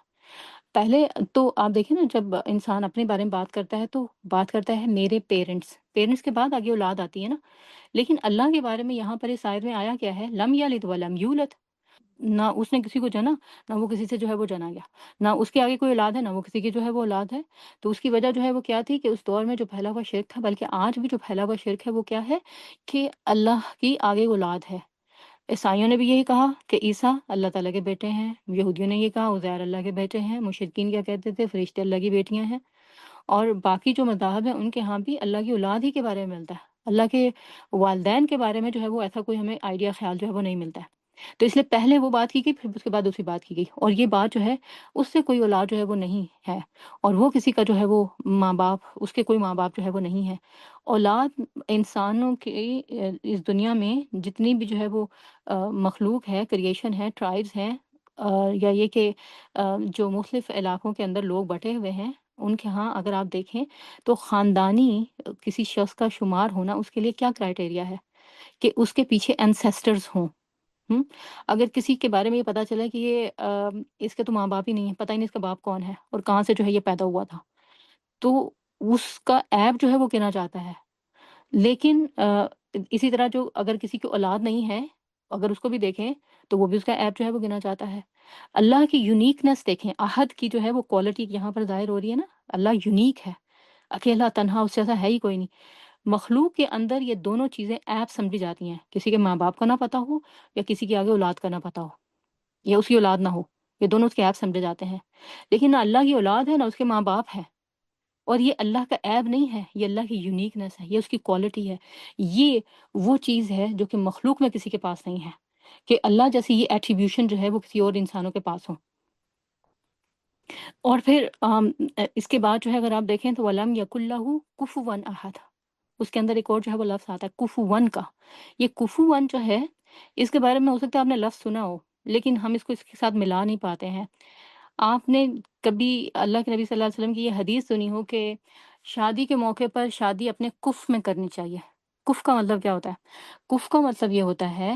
پہلے تو آپ دیکھیں نا، جب انسان اپنے بارے میں بات کرتا ہے تو بات کرتا ہے میرے پیرنٹس کے بعد آگے اولاد آتی ہے نا، لیکن اللہ کے بارے میں یہاں پر اس آیت میں آیا کیا ہے؟ لم یلد ولم یولد، نہ اس نے کسی کو جنا، نہ وہ کسی سے جو ہے وہ جنا گیا، نہ اس کے آگے کوئی اولاد ہے، نہ وہ کسی کی جو ہے وہ اولاد ہے۔ تو اس کی وجہ جو ہے وہ کیا تھی کہ اس دور میں جو پھیلا ہوا شرک تھا، بلکہ آج بھی جو پھیلا ہوا شرک ہے وہ کیا ہے کہ اللہ کی آگے اولاد ہے۔ عیسائیوں نے بھی یہی کہا کہ عیسیٰ اللہ تعالیٰ کے بیٹے ہیں، یہودیوں نے یہ کہا عزیر اللہ کے بیٹے ہیں، مشرکین کیا کہتے تھے؟ فرشتے اللہ کی بیٹیاں ہیں۔ اور باقی جو مذاہب ہیں ان کے ہاں بھی اللہ کی اولاد ہی کے بارے میں ملتا ہے، اللہ کے والدین کے بارے میں جو ہے وہ ایسا کوئی ہمیں آئیڈیا خیال جو ہے وہ نہیں ملتا ہے۔ تو اس لیے پہلے وہ بات کی گئی، پھر اس کے بعد دوسری بات کی گئی، اور یہ بات جو ہے اس سے کوئی اولاد جو ہے وہ نہیں ہے، اور وہ کسی کا جو ہے وہ ماں باپ، اس کے کوئی ماں باپ جو ہے وہ نہیں ہے۔ اولاد انسانوں کی اس دنیا میں جتنی بھی جو ہے وہ مخلوق ہے، کریشن ہے، ٹرائبز ہیں، یا یہ کہ جو مختلف علاقوں کے اندر لوگ بٹے ہوئے ہیں، ان کے ہاں اگر آپ دیکھیں تو خاندانی کسی شخص کا شمار ہونا، اس کے لیے کیا کرائٹیریا ہے کہ اس کے پیچھے انسیسٹرز ہوں۔ اگر کسی کے بارے میں یہ پتا چلا کہ یہ اس کے تو ماں باپ ہی نہیں ہے، پتہ ہی نہیں اس کا باپ کون ہے اور کہاں سے جو ہے یہ پیدا ہوا تھا، تو اس کا عیب جو ہے وہ گنا جاتا ہے۔ لیکن اسی طرح جو اگر کسی کی اولاد نہیں ہے، اگر اس کو بھی دیکھیں تو وہ بھی اس کا عیب جو ہے وہ گنا جاتا ہے۔ اللہ کی یونیکنیس دیکھیں، احد کی جو ہے وہ کوالٹی یہاں پر ظاہر ہو رہی ہے نا، اللہ یونیک ہے، اکیلا تنہا، اس جیسا ہے ہی کوئی نہیں۔ مخلوق کے اندر یہ دونوں چیزیں عیب سمجھی جاتی ہیں، کسی کے ماں باپ کا نہ پتہ ہو یا کسی کے آگے اولاد کا نہ پتہ ہو یا اس کی اولاد نہ ہو، یہ دونوں اس کے عیب سمجھے جاتے ہیں۔ لیکن نہ اللہ کی اولاد ہے نہ اس کے ماں باپ ہے، اور یہ اللہ کا عیب نہیں ہے، یہ اللہ کی یونیکنیس ہے، یہ اس کی کوالٹی ہے۔ یہ وہ چیز ہے جو کہ مخلوق میں کسی کے پاس نہیں ہے، کہ اللہ جیسی یہ ایٹریبیوشن جو ہے وہ کسی اور انسانوں کے پاس ہو۔ اور پھر اس کے بعد جو ہے اگر آپ دیکھیں تو وَلَمْ يَكُنْ لَهُ كُفُوًا أَحَدٌ، اس کے اندر ایک اور جو ہے وہ لفظ آتا ہے کفوون کا۔ یہ کفوون جو ہے، اس کے بارے میں ہو سکتا ہے آپ نے لفظ سنا ہو، لیکن ہم اس کو اس کے ساتھ ملا نہیں پاتے ہیں۔ آپ نے کبھی اللہ کے نبی صلی اللہ علیہ وسلم کی یہ حدیث سنی ہو کہ شادی کے موقع پر شادی اپنے کف میں کرنی چاہیے؟ کف کا مطلب کیا ہوتا ہے؟ کف کا مطلب یہ ہوتا ہے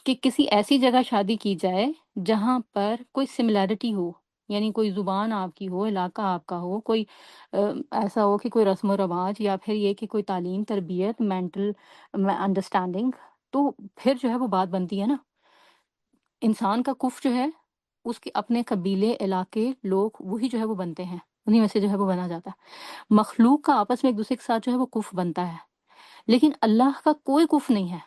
کہ کسی ایسی جگہ شادی کی جائے جہاں پر کوئی سملیرٹی ہو، یعنی کوئی زبان آپ کی ہو، علاقہ آپ کا ہو، کوئی ایسا ہو کہ کوئی رسم و رواج، یا پھر یہ کہ کوئی تعلیم، تربیت، مینٹل انڈرسٹینڈنگ، تو پھر جو ہے وہ بات بنتی ہے نا۔ انسان کا کف جو ہے اس کے اپنے قبیلے، علاقے، لوگ، وہی جو ہے وہ بنتے ہیں، انہی میں سے جو ہے وہ بنا جاتا ہے۔ مخلوق کا آپس میں ایک دوسرے کے ساتھ جو ہے وہ کف بنتا ہے، لیکن اللہ کا کوئی کف نہیں ہے۔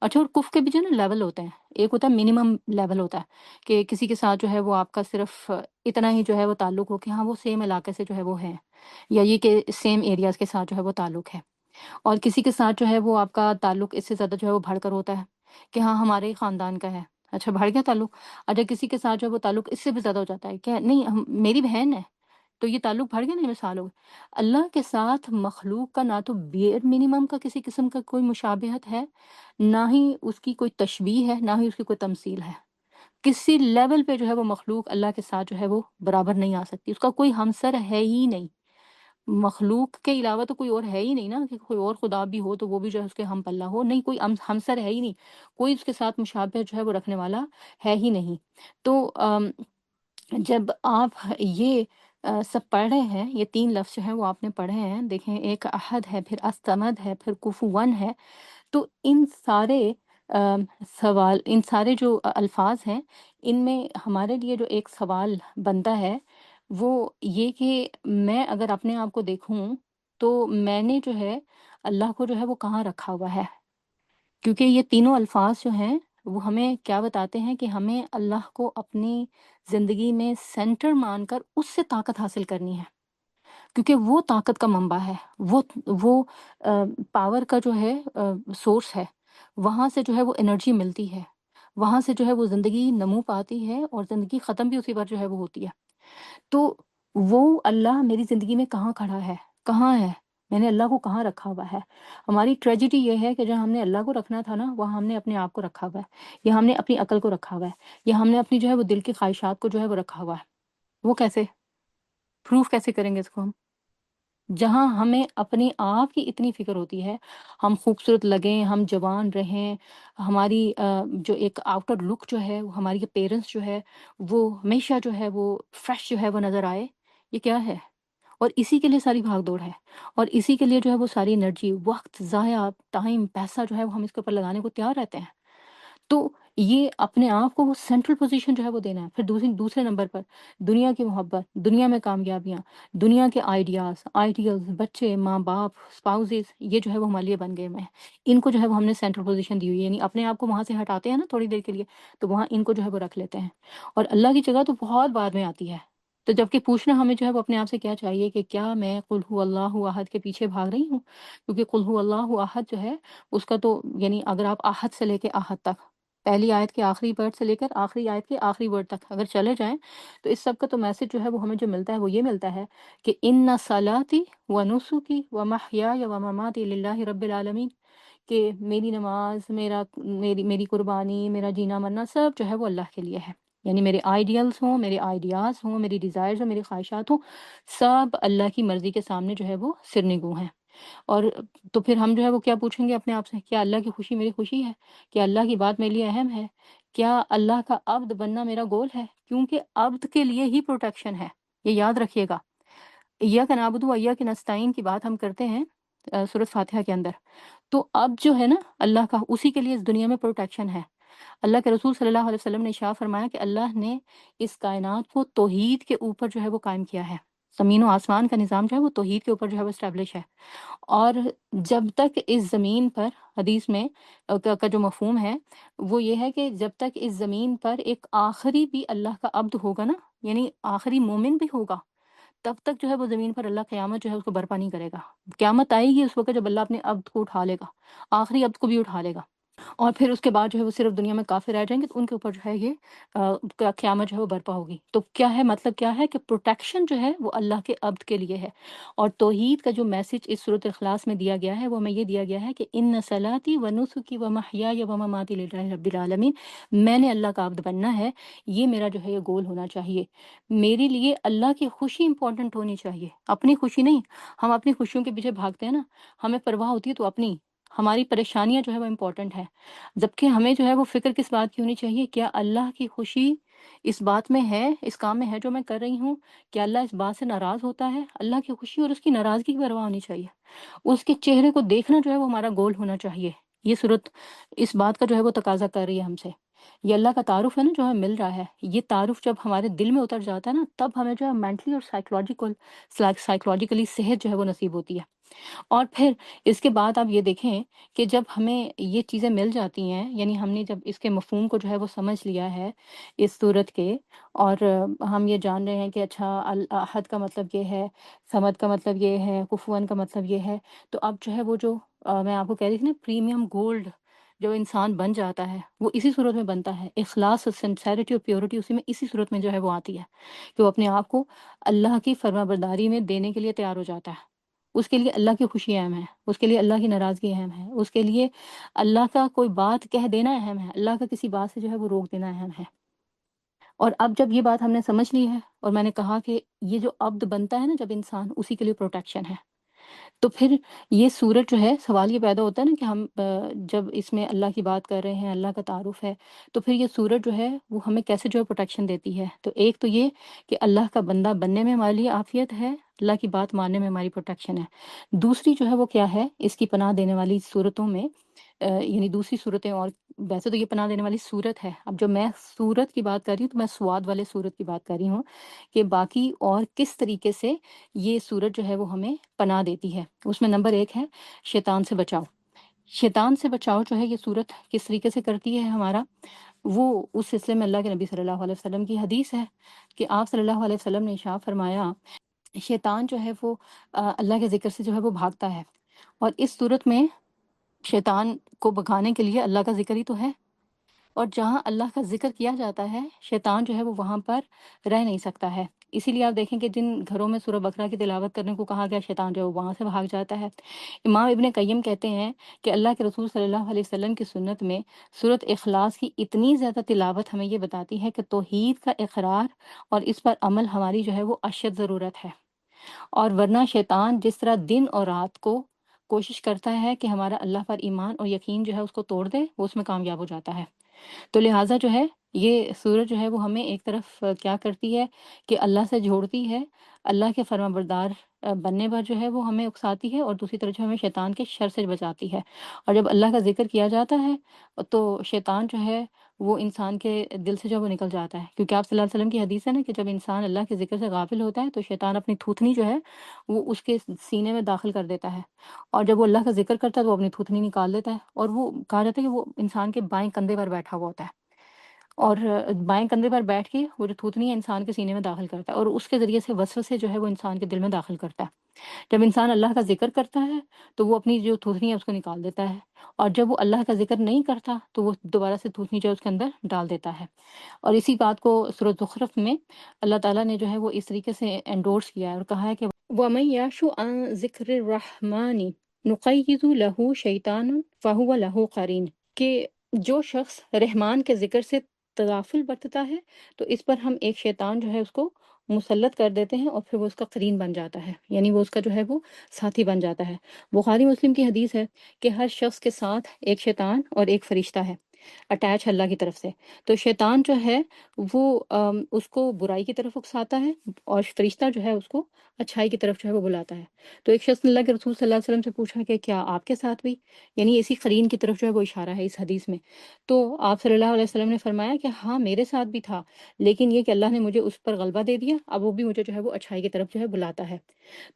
اچھا، اور کف کے بھی جو ہے نا لیول ہوتے ہیں، ایک ہوتا ہے منیمم لیول ہوتا ہے کہ کسی کے ساتھ جو ہے وہ آپ کا صرف اتنا ہی جو ہے وہ تعلق ہو کہ ہاں وہ سیم علاقے سے جو ہے وہ ہے، یا یہ کہ سیم ایریاز کے ساتھ جو ہے وہ تعلق ہے۔ اور کسی کے ساتھ جو ہے وہ آپ کا تعلق اس سے زیادہ جو ہے وہ بڑھ کر ہوتا ہے کہ ہاں ہمارے ہی خاندان کا ہے، اچھا بڑھ گیا تعلق۔ اچھا کسی کے ساتھ جو ہے وہ تعلق اس سے بھی زیادہ ہو جاتا ہے کہ نہیں میری بہن ہے، تو یہ تعلق بڑھ گیا، نہیں مثال ہو گئی۔ اللہ کے ساتھ مخلوق کا نہ تو بیئر منیمم کا کسی قسم کا کوئی مشابہت ہے، نہ ہی اس کی کوئی تشبیہ ہے، نہ ہی اس کی کوئی تمثیل ہے۔ کسی لیول پہ جو ہے وہ مخلوق اللہ کے ساتھ جو ہے وہ برابر نہیں آ سکتی، اس کا کوئی ہمسر ہے ہی نہیں۔ مخلوق کے علاوہ تو کوئی اور ہے ہی نہیں نا، کہ کوئی اور خدا بھی ہو تو وہ بھی جو ہے اس کے ہم پلہ ہو، نہیں، کوئی ہمسر ہے ہی نہیں، کوئی اس کے ساتھ مشابہ جو ہے وہ رکھنے والا ہے ہی نہیں۔ تو جب آپ یہ سب پڑھ رہے ہیں، یہ تین لفظ جو ہیں وہ آپ نے پڑھے ہیں، دیکھیں ایک احد ہے، پھر الصمد ہے، پھر کفوا ہے، تو ان سارے ان سارے جو الفاظ ہیں، ان میں ہمارے لیے جو ایک سوال بنتا ہے وہ یہ کہ میں اگر اپنے آپ کو دیکھوں تو میں نے جو ہے اللہ کو جو ہے وہ کہاں رکھا ہوا ہے، کیونکہ یہ تینوں الفاظ جو ہیں وہ ہمیں کیا بتاتے ہیں کہ ہمیں اللہ کو اپنی زندگی میں سینٹر مان کر اس سے طاقت حاصل کرنی ہے، کیونکہ وہ طاقت کا منبع ہے، وہ پاور کا جو ہے سورس ہے، وہاں سے جو ہے وہ انرجی ملتی ہے، وہاں سے جو ہے وہ زندگی نمو پاتی ہے، اور زندگی ختم بھی اسی پر جو ہے وہ ہوتی ہے۔ تو وہ اللہ میری زندگی میں کہاں کھڑا ہے، کہاں ہے، میں نے اللہ کو کہاں رکھا ہوا ہے۔ ہماری ٹریجڈی یہ ہے کہ جہاں ہم نے اللہ کو رکھنا تھا نا، وہاں ہم نے اپنے آپ کو رکھا ہوا ہے، یا ہم نے اپنی عقل کو رکھا ہوا ہے، یا ہم نے اپنی جو ہے وہ دل کی خواہشات کو جو ہے وہ رکھا ہوا ہے۔ وہ کیسے پروف کیسے کریں گے اس کو ہم؟ جہاں ہمیں اپنے آپ کی اتنی فکر ہوتی ہے، ہم خوبصورت لگیں، ہم جوان رہیں، ہماری جو ایک آؤٹر لک جو ہے، وہ ہماری اپیرنس جو ہے، وہ ہمیشہ جو ہے وہ فریش جو ہے وہ نظر آئے، یہ کیا ہے؟ اور اسی کے لیے ساری بھاگ دوڑ ہے، اور اسی کے لیے جو ہے وہ ساری انرجی، وقت ضائع، ٹائم، پیسہ جو ہے وہ ہم اس کے اوپر لگانے کو تیار رہتے ہیں۔ تو یہ اپنے آپ کو وہ سینٹرل پوزیشن جو ہے وہ دینا ہے۔ پھر دوسرے نمبر پر دنیا کی محبت، دنیا میں کامیابیاں، دنیا کے آئیڈیلز، بچے، ماں باپ، اسپاؤزز، یہ جو ہے وہ ہمارے لیے بن گئے ہوئے ہیں۔ ان کو جو ہے وہ ہم نے سینٹرل پوزیشن دی ہوئی ہے، یعنی اپنے آپ کو وہاں سے ہٹاتے ہیں نا تھوڑی دیر کے لیے، تو وہاں ان کو جو ہے وہ رکھ لیتے ہیں، اور اللہ کی جگہ تو بہت بعد میں آتی ہے۔ تو جبکہ پوچھنا ہمیں جو ہے وہ اپنے آپ سے کیا چاہیے کہ کیا میں قل هو اللہ احد کے پیچھے بھاگ رہی ہوں؟ کیونکہ قل هو اللہ احد جو ہے اس کا تو، یعنی اگر آپ احد سے لے کے احد تک، پہلی آیت کے آخری ورڈ سے لے کر آخری آیت کے آخری ورڈ تک اگر چلے جائیں، تو اس سب کا تو میسج جو ہے وہ ہمیں جو ملتا ہے وہ یہ ملتا ہے کہ ان صلاتی و نسکی و محیای و مماتی للہ رب العالمین، کہ میری نماز، میری قربانی، میرا جینا مرنا سب جو ہے وہ اللہ کے لیے ہے۔ یعنی میرے آئیڈیلز ہوں، میرے آئیڈیاز ہوں، میری ڈیزائرز ہوں، میری خواہشات ہوں، سب اللہ کی مرضی کے سامنے جو ہے وہ سرنگوں ہیں۔ اور تو پھر ہم جو ہے وہ کیا پوچھیں گے اپنے آپ سے؟ کیا اللہ کی خوشی میری خوشی ہے؟ کیا اللہ کی بات میرے لیے اہم ہے؟ کیا اللہ کا عبد بننا میرا گول ہے؟ کیونکہ عبد کے لیے ہی پروٹیکشن ہے، یہ یاد رکھیے گا۔ ایاک نعبد و ایاک نستعین کی بات ہم کرتے ہیں سورۃ فاتحہ کے اندر، تو اب جو ہے نا اللہ کا، اسی کے لیے اس دنیا میں پروٹیکشن ہے۔ اللہ کے رسول صلی اللہ علیہ وسلم نے ارشاد فرمایا کہ اللہ نے اس کائنات کو توحید کے اوپر جو ہے وہ قائم کیا ہے۔ زمین و آسمان کا نظام جو ہے وہ توحید کے اوپر جو ہے وہ اسٹیبلش ہے، اور جب تک اس زمین پر، حدیث میں کا جو مفہوم ہے وہ یہ ہے کہ جب تک اس زمین پر ایک آخری بھی اللہ کا عبد ہوگا نا، یعنی آخری مومن بھی ہوگا، تب تک جو ہے وہ زمین پر اللہ قیامت جو ہے اس کو برپا نہیں کرے گا۔ قیامت آئے گی اس وقت جب اللہ اپنے عبد کو اٹھا لے گا، آخری عبد کو بھی اٹھا لے گا، اور پھر اس کے بعد جو ہے وہ صرف دنیا میں کافر رہ جائیں گے، تو ان کے اوپر جو ہے یہ قیامت جو ہے وہ برپا ہوگی۔ تو کیا ہے مطلب، کیا ہے کہ پروٹیکشن جو ہے وہ اللہ کے عبد کے لیے ہے۔ اور توحید کا جو میسج اس سورۃ اخلاص میں دیا گیا ہے وہ ہمیں یہ دیا گیا ہے کہ ان صلاتی و نسکی و محیای و مماتی للہ رب العالمین، میں نے اللہ کا عبد بننا ہے، یہ میرا جو ہے یہ گول ہونا چاہیے۔ میرے لیے اللہ کی خوشی امپورٹنٹ ہونی چاہیے، اپنی خوشی نہیں۔ ہم اپنی خوشیوں کے پیچھے بھاگتے ہیں نا، ہمیں پرواہ ہوتی ہے تو اپنی، ہماری پریشانیاں جو ہے وہ امپورٹنٹ ہے، جبکہ ہمیں جو ہے وہ فکر کس بات کی ہونی چاہیے؟ کیا اللہ کی خوشی اس بات میں ہے، اس کام میں ہے جو میں کر رہی ہوں؟ کیا اللہ اس بات سے ناراض ہوتا ہے؟ اللہ کی خوشی اور اس کی ناراضگی کی پرواہ ہونی چاہیے، اس کے چہرے کو دیکھنا جو ہے وہ ہمارا گول ہونا چاہیے۔ یہ صورت اس بات کا جو ہے وہ تقاضا کر رہی ہے ہم سے۔ یہ اللہ کا تعارف ہے نا جو ہمیں مل رہا ہے، یہ تعارف جب ہمارے دل میں اتر جاتا ہے نا، تب ہمیں جو ہے مینٹلی اور سائیکولوجیکلی صحت جو ہے وہ نصیب ہوتی ہے۔ اور پھر اس کے بعد آپ یہ دیکھیں کہ جب ہمیں یہ چیزیں مل جاتی ہیں، یعنی ہم نے جب اس کے مفہوم کو جو ہے وہ سمجھ لیا ہے اس صورت کے، اور ہم یہ جان رہے ہیں کہ اچھا الاحد کا مطلب یہ ہے، صمد کا مطلب یہ ہے، کفواً کا مطلب یہ ہے، تو اب جو ہے وہ جو میں آپ کو کہہ رہی تھی نا، پریمیم گولڈ جو انسان بن جاتا ہے وہ اسی صورت میں بنتا ہے۔ اخلاص اور سنسیرٹی اور پیورٹی اسی میں، اسی صورت میں جو ہے وہ آتی ہے کہ وہ اپنے آپ کو اللہ کی فرما برداری میں دینے کے لیے تیار ہو جاتا ہے۔ اس کے لیے اللہ کی خوشی اہم ہے، اس کے لیے اللہ کی ناراضگی اہم ہے، اس کے لیے اللہ کا کوئی بات کہہ دینا اہم ہے، اللہ کا کسی بات سے جو ہے وہ روک دینا اہم ہے۔ اور اب جب یہ بات ہم نے سمجھ لی ہے، اور میں نے کہا کہ یہ جو عبد بنتا ہے نا جب انسان، اسی کے لیے پروٹیکشن ہے، تو پھر یہ سورت جو ہے، سوال یہ پیدا ہوتا ہے نا کہ ہم جب اس میں اللہ کی بات کر رہے ہیں، اللہ کا تعارف ہے، تو پھر یہ سورت جو ہے وہ ہمیں کیسے جو ہے پروٹیکشن دیتی ہے؟ تو ایک تو یہ کہ اللہ کا بندہ بننے میں ہمارے لیے عافیت ہے، اللہ کی بات ماننے میں ہماری پروٹیکشن ہے۔ دوسری جو ہے وہ کیا ہے، اس کی پناہ دینے والی صورتوں میں یعنی دوسری صورتیں، اور ویسے تو یہ پناہ دینے والی صورت ہے، اب جو میں صورت کی بات کر رہی ہوں تو میں سواد والے صورت کی بات کر رہی ہوں کہ باقی اور کس طریقے سے یہ صورت جو ہے وہ ہمیں پناہ دیتی ہے۔ اس میں نمبر ایک ہے شیطان سے بچاؤ۔ شیطان سے بچاؤ جو ہے یہ صورت کس طریقے سے کرتی ہے ہمارا، وہ اس سلسلے میں اللہ کے نبی صلی اللہ علیہ وسلم کی حدیث ہے کہ آپ صلی اللہ علیہ وسلم نے ارشاد فرمایا، شیطان جو ہے وہ اللہ کے ذکر سے جو ہے وہ بھاگتا ہے، اور اس صورت میں شیطان کو بھگانے کے لیے اللہ کا ذکر ہی تو ہے، اور جہاں اللہ کا ذکر کیا جاتا ہے شیطان جو ہے وہ وہاں پر رہ نہیں سکتا ہے۔ اسی لیے آپ دیکھیں کہ جن گھروں میں سورہ بقرہ کی تلاوت کرنے کو کہا گیا، شیطان جو ہے وہ وہاں سے بھاگ جاتا ہے۔ امام ابن قیم کہتے ہیں کہ اللہ کے رسول صلی اللہ علیہ وسلم کی سنت میں سورۃ اخلاص کی اتنی زیادہ تلاوت ہمیں یہ بتاتی ہے کہ توحید کا اقرار اور اس پر عمل ہماری جو ہے وہ اشد ضرورت ہے۔ اور ورنہ شیطان جس طرح دن اور رات کو کوشش کرتا ہے کہ ہمارا اللہ پر ایمان اور یقین جو ہے اس کو توڑ دے، وہ اس میں کامیاب ہو جاتا ہے۔ تو لہٰذا جو ہے یہ سورج جو ہے وہ ہمیں ایک طرف کیا کرتی ہے کہ اللہ سے جوڑتی ہے، اللہ کے فرما بردار بننے پر جو ہے وہ ہمیں اکساتی ہے، اور دوسری طرف جو ہمیں شیطان کے شر سے بچاتی ہے۔ اور جب اللہ کا ذکر کیا جاتا ہے تو شیطان جو ہے وہ انسان کے دل سے جو ہے وہ نکل جاتا ہے، کیونکہ آپ صلی اللہ علیہ وسلم کی حدیث ہے نا کہ جب انسان اللہ کے ذکر سے غافل ہوتا ہے تو شیطان اپنی تھوتنی جو ہے وہ اس کے سینے میں داخل کر دیتا ہے، اور جب وہ اللہ کا ذکر کرتا ہے تو وہ اپنی تھوتنی نکال دیتا ہے، اور وہ کہا جاتا ہے کہ وہ انسان کے بائیں کندھے پر بیٹھا ہوا ہوتا ہے، اور بائیں کندھے پر بیٹھ کے وہ جو تھوتنی ہے انسان کے سینے میں داخل کرتا ہے، اور اس کے ذریعے سے وسوسے جو ہے وہ انسان کے دل میں داخل کرتا ہے۔ جب انسان اللہ کا ذکر کرتا ہے تو وہ اپنی جو تھوتنی ہے اس کو نکال دیتا ہے، اور جب وہ اللہ کا ذکر نہیں کرتا تو وہ دوبارہ سے تھوتنی جو ہے اس کے اندر ڈال دیتا ہے۔ اور اسی بات کو سورۃ زخرف میں اللہ تعالیٰ نے جو ہے وہ اس طریقے سے انڈورس کیا ہے اور کہا ہے کہ وَمَن يَعْشُ عَن ذِكْرِ الرَّحْمَنِ نُقَيِّضُ لَهُ شَيْطَانًا فَهُوَ لَهُ قَرِينٌ، کہ جو شخص رحمان کے ذکر سے تغافل برتتا ہے تو اس پر ہم ایک شیطان جو ہے اس کو مسلط کر دیتے ہیں، اور پھر وہ اس کا قرین بن جاتا ہے، یعنی وہ اس کا جو ہے وہ ساتھی بن جاتا ہے۔ بخاری مسلم کی حدیث ہے کہ ہر شخص کے ساتھ ایک شیطان اور ایک فرشتہ ہے اٹیچ اللہ کی طرف سے۔ تو شیطان جو ہے وہ اس کو برائی کی طرف اکساتا ہے، اور فرشتہ جو ہے اس کو اچھائی کی طرف جو ہے وہ بلاتا ہے۔ تو ایک شخص نے اللہ کے رسول صلی اللہ علیہ وسلم سے پوچھا کہ کیا آپ کے ساتھ بھی، یعنی اسی قرین کی طرف جو ہے وہ اشارہ ہے اس حدیث میں۔ تو آپ صلی اللہ علیہ وسلم نے فرمایا کہ ہاں میرے ساتھ بھی تھا، لیکن یہ کہ اللہ نے مجھے اس پر غلبہ دے دیا، اب وہ بھی مجھے جو ہے وہ اچھائی کی طرف جو ہے بلاتا ہے۔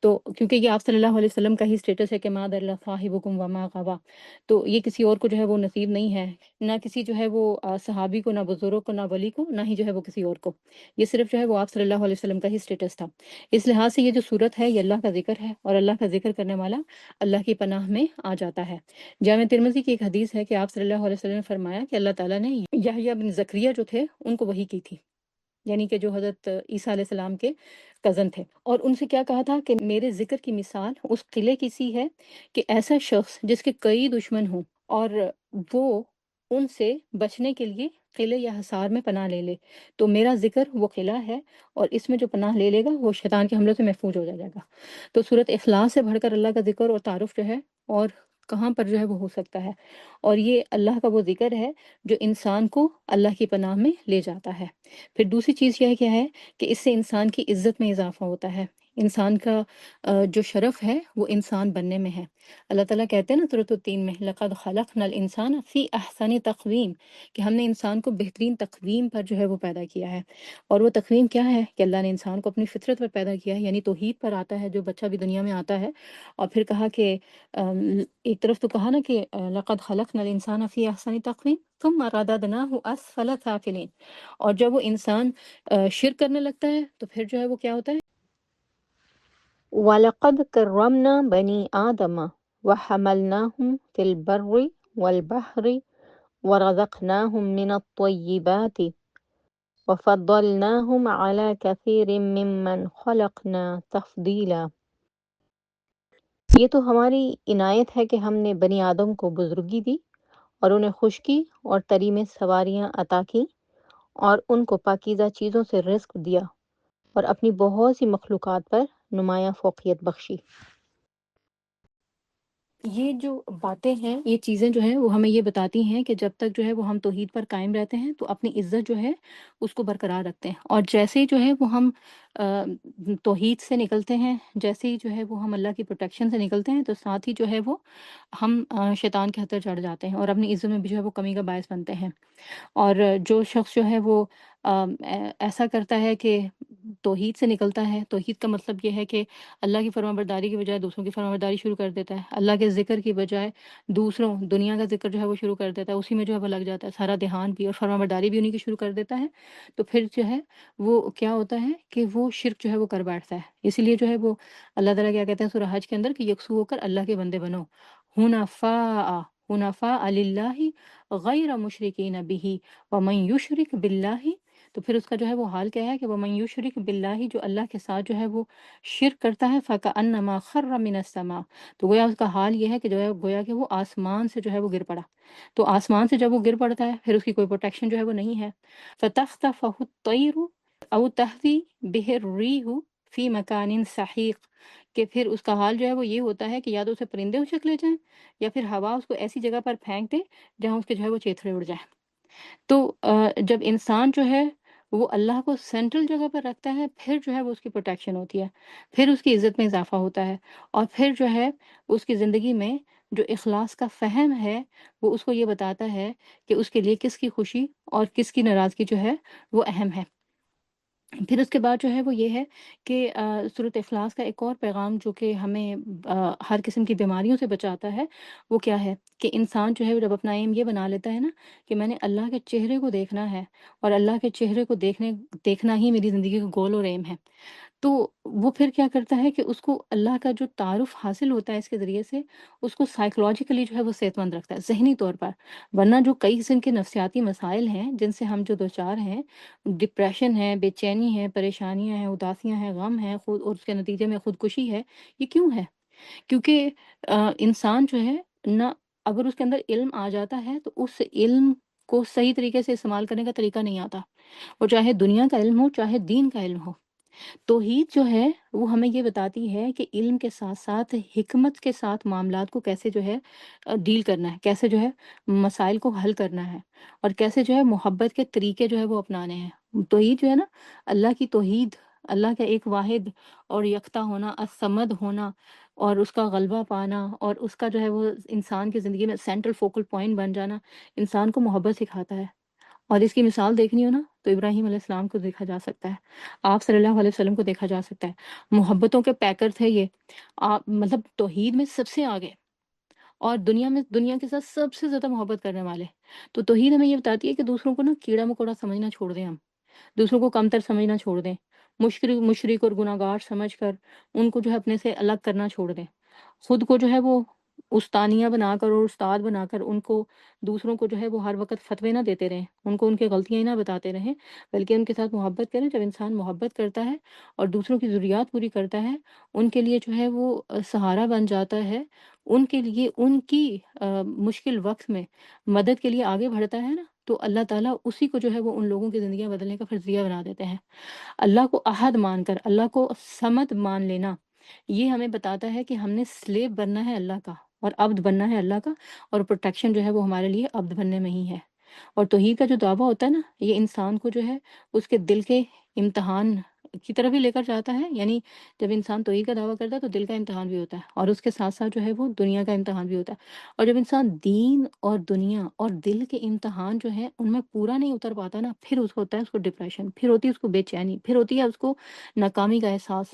تو کیونکہ یہ آپ صلی اللہ علیہ وسلم کا ہی اسٹیٹس ہے کہ ما ضل صاحبکم وما غویٰ، تو یہ کسی اور کو جو ہے وہ نصیب نہیں ہے، نہ کسی جو ہے وہ صحابی کو، نہ بزرگ کو، نہ ولی کو، نہ ہی جو ہے وہ کسی اور کو، یہ صرف جو ہے وہ آپ صلی اللہ علیہ وسلم کا ہی اسٹیٹس تھا۔ اس لحاظ سے یہ جو صورت ہے یہ اللہ کا ذکر ہے، اور اللہ کا ذکر کرنے والا اللہ کی پناہ میں آ جاتا ہے۔ جامع ترمذی کی ایک حدیث ہے کہ آپ صلی اللہ علیہ وسلم نے فرمایا کہ اللہ تعالیٰ نے یحییٰ بن زکریا جو تھے ان کو وحی کی تھی، یعنی کہ جو حضرت عیسیٰ علیہ السلام کے کزن تھے، اور ان سے کیا کہا تھا کہ میرے ذکر کی مثال اس قلعے کی سی ہے کہ ایسا شخص جس کے کئی دشمن ہوں اور وہ ان سے بچنے کے لیے قلعے یا حصار میں پناہ لے لے، تو میرا ذکر وہ قلعہ ہے، اور اس میں جو پناہ لے لے گا وہ شیطان کے حملوں سے محفوظ ہو جائے گا۔ تو صورت اخلاص سے بڑھ کر اللہ کا ذکر اور تعارف جو ہے اور کہاں پر جو ہے وہ ہو سکتا ہے، اور یہ اللہ کا وہ ذکر ہے جو انسان کو اللہ کی پناہ میں لے جاتا ہے۔ پھر دوسری چیز یہ کیا ہے کہ اس سے انسان کی عزت میں اضافہ ہوتا ہے، انسان کا جو شرف ہے وہ انسان بننے میں ہے۔ اللہ تعالیٰ کہتے ہیں نا سورۃ التین میں لَقَدْ خَلَقْنَا الْإِنسَانَ فِي أَحْسَنِ تَقْوِيمٍ، کہ ہم نے انسان کو بہترین تقویم پر جو ہے وہ پیدا کیا ہے، اور وہ تقویم کیا ہے کہ اللہ نے انسان کو اپنی فطرت پر پیدا کیا ہے، یعنی توحید پر آتا ہے جو بچہ بھی دنیا میں آتا ہے، اور پھر کہا کہ ایک طرف تو کہا نا کہ لَقَدْ خَلَقْنَا الْإِنسَانَ فِي أَحْسَنِ تَقْوِيمٍ ثُمَّ رَدَدْنَاهُ أَسْفَلَ سَافِلِينَ، اور جب وہ انسان شرک کرنے لگتا ہے تو پھر جو ہے وہ کیا ہوتا ہے، وَلَقَدْ كَرَّمْنَا بَنِي آدَمَ وَحَمَلْنَاهُمْ فِي الْبَرِّ وَالْبَحْرِ وَرَزَقْنَاهُمْ مِنَ الطَّيِّبَاتِ وَفَضَّلْنَاهُمْ عَلَى كَثِيرٍ مِّمَّنْ خَلَقْنَا تَفْضِيلًا۔ یہ تو ہماری عنایت ہے کہ ہم نے بنی آدم کو بزرگی دی، اور انہیں خشکی اور تری میں سواریاں عطا کی، اور ان کو پاکیزہ چیزوں سے رزق دیا، اور اپنی بہت سی مخلوقات پر نمایاں فوقیت بخشی۔ یہ جو باتیں ہیں، یہ چیزیں جو ہیں وہ ہمیں یہ بتاتی ہیں کہ جب تک جو ہے وہ ہم توحید پر قائم رہتے ہیں تو اپنی عزت جو ہے اس کو برقرار رکھتے ہیں، اور جیسے ہی جو ہے وہ ہم توحید سے نکلتے ہیں، جیسے ہی جو ہے وہ ہم اللہ کی پروٹیکشن سے نکلتے ہیں، تو ساتھ ہی جو ہے وہ ہم شیطان کے خطر چڑھ جاتے ہیں، اور اپنی عزت میں بھی جو ہے وہ کمی کا باعث بنتے ہیں۔ اور جو شخص جو ہے وہ ایسا کرتا ہے کہ توحید سے نکلتا ہے، توحید کا مطلب یہ ہے کہ اللہ کی فرما برداری کی بجائے دوسروں کی فرما برداری شروع کر دیتا ہے، اللہ کے ذکر کی بجائے دوسروں دنیا کا ذکر جو ہے وہ شروع کر دیتا ہے، اسی میں جو ہے وہ لگ جاتا ہے، سارا دھیان بھی اور فرما برداری بھی انہی کی شروع کر دیتا ہے، تو پھر جو ہے وہ کیا ہوتا ہے کہ وہ شرک جو ہے وہ کر بیٹھتا ہے۔ اسی لیے جو ہے وہ اللہ تعالیٰ کیا کہتے ہیں سورہ حج کے اندر کہ یکسو ہو کر اللہ کے بندے بنو، حنفاء للہ غیر مشرکین بہ ومن یشرک باللہ، تو پھر اس کا جو ہے وہ حال کیا ہے کہ ومن یشرک باللہ، جو اللہ کے ساتھ جو ہے وہ شرک کرتا ہے، فکأنما خر من السماء، تو گویا اس کا حال یہ ہے کہ جو ہے گویا کہ وہ آسمان سے جو ہے وہ گر پڑا، تو آسمان سے جب وہ گر پڑتا ہے پھر اس کی کوئی پروٹیکشن جو ہے وہ نہیں ہے، فتخطفہ الطیر او تہوی بہ الریح فی مکان سحیق، کہ پھر اس کا حال جو ہے وہ یہ ہوتا ہے کہ یا تو اسے پرندے اچک لے جائیں یا پھر ہوا اس کو ایسی جگہ پر پھینک دے جہاں اس کے جو ہے وہ چیتھڑے اڑ جائیں۔ تو جب انسان جو ہے وہ اللہ کو سینٹرل جگہ پر رکھتا ہے، پھر جو ہے وہ اس کی پروٹیکشن ہوتی ہے، پھر اس کی عزت میں اضافہ ہوتا ہے، اور پھر جو ہے اس کی زندگی میں جو اخلاص کا فہم ہے وہ اس کو یہ بتاتا ہے کہ اس کے لیے کس کی خوشی اور کس کی ناراضگی جو ہے وہ اہم ہے۔ پھر اس کے بعد جو ہے وہ یہ ہے کہ سورۃ اخلاص کا ایک اور پیغام جو کہ ہمیں ہر قسم کی بیماریوں سے بچاتا ہے، وہ کیا ہے کہ انسان جو ہے وہ جب اپنا ایم یہ بنا لیتا ہے نا کہ میں نے اللہ کے چہرے کو دیکھنا ہے اور اللہ کے چہرے کو دیکھنا ہی میری زندگی کا گول اور ایم ہے، تو وہ پھر کیا کرتا ہے کہ اس کو اللہ کا جو تعارف حاصل ہوتا ہے اس کے ذریعے سے، اس کو سائیکولوجیکلی جو ہے وہ صحت مند رکھتا ہے ذہنی طور پر۔ ورنہ جو کئی قسم کے نفسیاتی مسائل ہیں جن سے ہم جو دوچار ہیں، ڈپریشن ہے، بے چینی ہے، پریشانیاں ہیں، اداسیاں ہیں، غم ہے، خود اور اس کے نتیجے میں خودکشی ہے، یہ کیوں ہے؟ کیونکہ انسان جو ہے نہ، اگر اس کے اندر علم آ جاتا ہے تو اس علم کو صحیح طریقے سے استعمال کرنے کا طریقہ نہیں آتا، وہ چاہے دنیا کا علم ہو چاہے دین کا علم ہو۔ توحید جو ہے وہ ہمیں یہ بتاتی ہے کہ علم کے ساتھ ساتھ حکمت کے ساتھ معاملات کو کیسے جو ہے ڈیل کرنا ہے، کیسے جو ہے مسائل کو حل کرنا ہے، اور کیسے جو ہے محبت کے طریقے جو ہے وہ اپنانے ہیں۔ توحید جو ہے نا، اللہ کی توحید، اللہ کا ایک واحد اور یکتا ہونا، الصمد ہونا، اور اس کا غلبہ پانا، اور اس کا جو ہے وہ انسان کی زندگی میں سینٹرل فوکل پوائنٹ بن جانا، انسان کو محبت سکھاتا ہے۔ اور اس کی مثال دیکھنی ہو نا تو ابراہیم علیہ السلام کو دیکھا جا سکتا ہے، آپ صلی اللہ علیہ وسلم کو دیکھا جا سکتا ہے، محبتوں کے پیکر تھے یہ، آپ مطلب توحید میں سب سے آگے، اور دنیا کے ساتھ سب سے زیادہ محبت کرنے والے۔ تو توحید ہمیں یہ بتاتی ہے کہ دوسروں کو نا کیڑا مکوڑا سمجھنا چھوڑ دیں ہم، دوسروں کو کمتر سمجھنا چھوڑ دیں، مشرک اور گناہ گار سمجھ کر ان کو جو ہے اپنے سے الگ کرنا چھوڑ دیں، خود کو جو ہے وہ استانیہ بنا کر اور استاد بنا کر ان کو دوسروں کو جو ہے وہ ہر وقت فتوے نہ دیتے رہیں، ان کو ان کی غلطیاں ہی نہ بتاتے رہیں، بلکہ ان کے ساتھ محبت کریں۔ جب انسان محبت کرتا ہے اور دوسروں کی ضروریات پوری کرتا ہے، ان کے لیے جو ہے وہ سہارا بن جاتا ہے، ان کے لیے ان کی مشکل وقت میں مدد کے لیے آگے بڑھتا ہے نا، تو اللہ تعالیٰ اسی کو جو ہے وہ ان لوگوں کی زندگیاں بدلنے کا فرضیہ بنا دیتے ہیں۔ اللہ کو احد مان کر، اللہ کو صمد مان لینا، یہ ہمیں بتاتا ہے کہ ہم نے سلیو بننا ہے اللہ کا اور عبد بننا ہے اللہ کا، اور پروٹیکشن جو ہے وہ ہمارے لیے عبد بننے میں ہی ہے۔ اور توحید کا جو دعویٰ ہوتا ہے نا، یہ انسان کو جو ہے اس کے دل کے امتحان کی طرف بھی لے کر جاتا ہے، یعنی جب انسان توحید کا دعویٰ کرتا ہے تو دل کا امتحان بھی ہوتا ہے، اور اس کے ساتھ ساتھ جو ہے وہ دنیا کا امتحان بھی ہوتا ہے، اور جب انسان دین اور دنیا اور دل کے امتحان جو ہیں ان میں پورا نہیں اتر پاتا نا، پھر اس کو ہوتا ہے اس کو ڈپریشن، پھر ہوتی ہے اس کو بے چینی، پھر ہوتی ہے اس کو ناکامی کا احساس،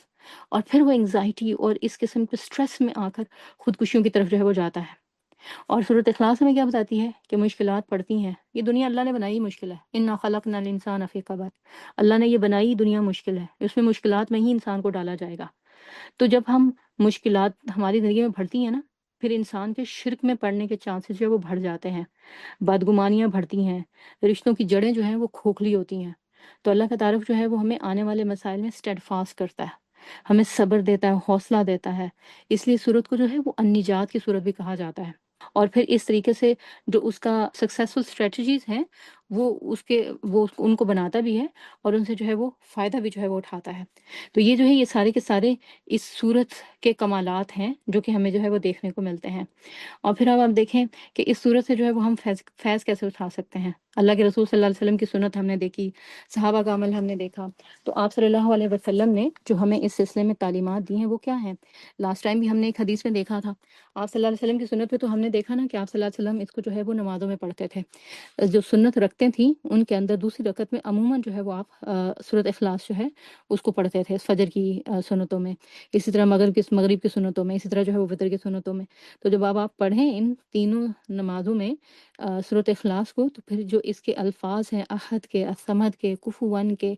اور پھر وہ انگزائٹی اور اس قسم کے سٹریس میں آ کر خودکشیوں کی طرف جو ہے وہ جاتا ہے۔ اور سورۃ اخلاص ہمیں کیا بتاتی ہے کہ مشکلات پڑتی ہیں، یہ دنیا اللہ نے بنائی مشکل ہے، انا خلقنا الانسان فی کبد، اللہ نے یہ بنائی دنیا مشکل ہے، اس میں مشکلات میں ہی انسان کو ڈالا جائے گا۔ تو جب ہم مشکلات ہماری زندگی میں بڑھتی ہیں نا، پھر انسان کے شرک میں پڑنے کے چانسز جو ہے وہ بڑھ جاتے ہیں، بدگمانیاں بڑھتی ہیں، رشتوں کی جڑیں جو ہیں وہ کھوکھلی ہوتی ہیں۔ تو اللہ کا تعارف جو ہے وہ ہمیں آنے والے مسائل میں اسٹیڈ فاسٹ کرتا ہے، ہمیں صبر دیتا ہے، حوصلہ دیتا ہے، اس لیے سورت کو جو ہے وہ النجات کی سورت بھی کہا جاتا ہے۔ اور پھر اس طریقے سے جو اس کا سکسیسفل اسٹریٹجیز ہیں وہ ان کو بناتا بھی ہے، اور ان سے جو ہے وہ فائدہ بھی جو ہے وہ اٹھاتا ہے۔ تو یہ جو ہے یہ سارے کے سارے اس صورت کے کمالات ہیں جو کہ ہمیں جو ہے وہ دیکھنے کو ملتے ہیں۔ اور پھر اب آپ دیکھیں کہ اس صورت سے جو ہے وہ ہم فیض کیسے اٹھا سکتے ہیں۔ اللہ کے رسول صلی اللہ علیہ وسلم کی سنت ہم نے دیکھی، صحابہ کا عمل ہم نے دیکھا، تو آپ صلی اللہ علیہ وسلم نے جو ہمیں اس سلسلے میں تعلیمات دی ہیں وہ کیا ہیں؟ لاسٹ ٹائم بھی ہم نے ایک حدیث میں دیکھا تھا، آپ صلی اللہ علیہ وسلم کی سنت پہ تو ہم نے دیکھا نا کہ آپ صلی اللہ علیہ وسلم اس کو جو ہے وہ نمازوں میں پڑھتے تھے، جو سنت رکھتے تھیں ان کے اندر دوسری رکعت میں عموماً جو ہے وہ آپ سورۃ اخلاص جو ہے اس کو پڑھتے تھے فجر کی سنتوں میں، اسی طرح مغرب کی سنتوں میں، اسی طرح جو ہے وہ وتر کی سنتوں میں۔ تو جب آپ پڑھیں ان تینوں نمازوں میں سورۃ اخلاص کو، تو پھر جو اس کے الفاظ ہیں احد کے، الصمد کے، کفوا کے،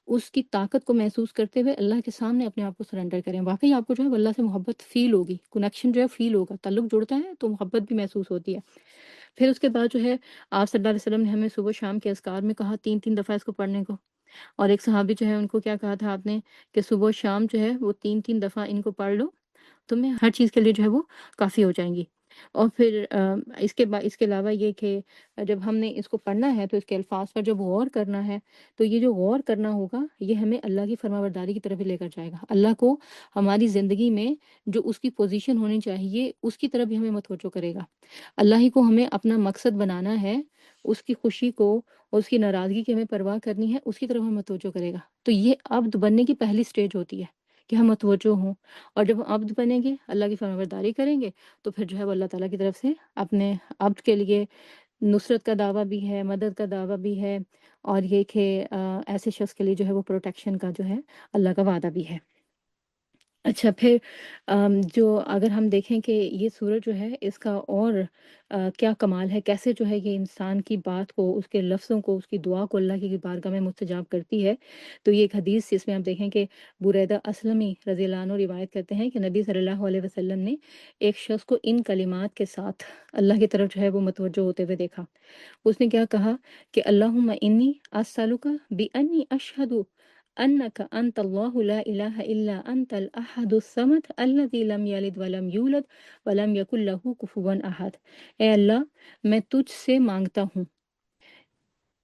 اس کی طاقت کو محسوس کرتے ہوئے اللہ کے سامنے اپنے آپ کو سرنڈر کریں، واقعی آپ کو جو ہے اللہ سے محبت فیل ہوگی، کنیکشن جو ہے فیل ہوگا، تعلق جڑتا ہے تو محبت بھی محسوس ہوتی ہے۔ پھر اس کے بعد جو ہے آپ صلی اللہ علیہ وسلم نے ہمیں صبح شام کے اذکار میں کہا 3 دفعہ اس کو پڑھنے کو، اور ایک صحابی جو ہے ان کو کیا کہا تھا آپ نے کہ صبح و شام جو ہے وہ 3 دفعہ ان کو پڑھ لو، تمہیں ہر چیز کے لیے جو ہے وہ کافی ہو جائیں گی۔ اور پھر اس کے علاوہ یہ کہ جب ہم نے اس کو پڑھنا ہے تو اس کے الفاظ پر جب غور کرنا ہے، تو یہ جو غور کرنا ہوگا یہ ہمیں اللہ کی فرمانبرداری کی طرف بھی لے کر جائے گا۔ اللہ کو ہماری زندگی میں جو اس کی پوزیشن ہونی چاہیے اس کی طرف بھی ہمیں متوجہ کرے گا۔ اللہ ہی کو ہمیں اپنا مقصد بنانا ہے، اس کی خوشی کو اور اس کی ناراضگی کی ہمیں پرواہ کرنی ہے، اس کی طرف ہمیں متوجہ کرے گا۔ تو یہ عبد بننے کی پہلی سٹیج ہوتی ہے کہ ہم متوجہ ہوں، اور جب ہم عبد بنیں گے، اللہ کی فرمانبرداری کریں گے، تو پھر جو ہے وہ اللہ تعالیٰ کی طرف سے اپنے عبد کے لیے نصرت کا دعویٰ بھی ہے، مدد کا دعویٰ بھی ہے، اور یہ کہ ایسے شخص کے لیے جو ہے وہ پروٹیکشن کا جو ہے اللہ کا وعدہ بھی ہے۔ اچھا، پھر جو اگر ہم دیکھیں کہ یہ سورت جو ہے اس کا اور کیا کمال ہے، کیسے جو ہے یہ انسان کی بات کو، اس کے لفظوں کو، اس کی دعا کو اللہ کی بارگاہ میں مستجاب کرتی ہے، تو یہ ایک حدیث جس میں آپ دیکھیں کہ بریدہ اسلمی رضی اللہ عنہ روایت کرتے ہیں کہ نبی صلی اللہ علیہ وسلم نے ایک شخص کو ان کلمات کے ساتھ اللہ کی طرف جو ہے وہ متوجہ ہوتے ہوئے دیکھا۔ اس نے کیا کہا کہ اللہم انی اسألک بانی اشہد انک انت اللہ لا الہ الا انت الاحد الصمد الذی لم یلد ولم یولد ولم یکن لہ کفوا احد۔ اے اللہ، میں تجھ سے مانگتا ہوں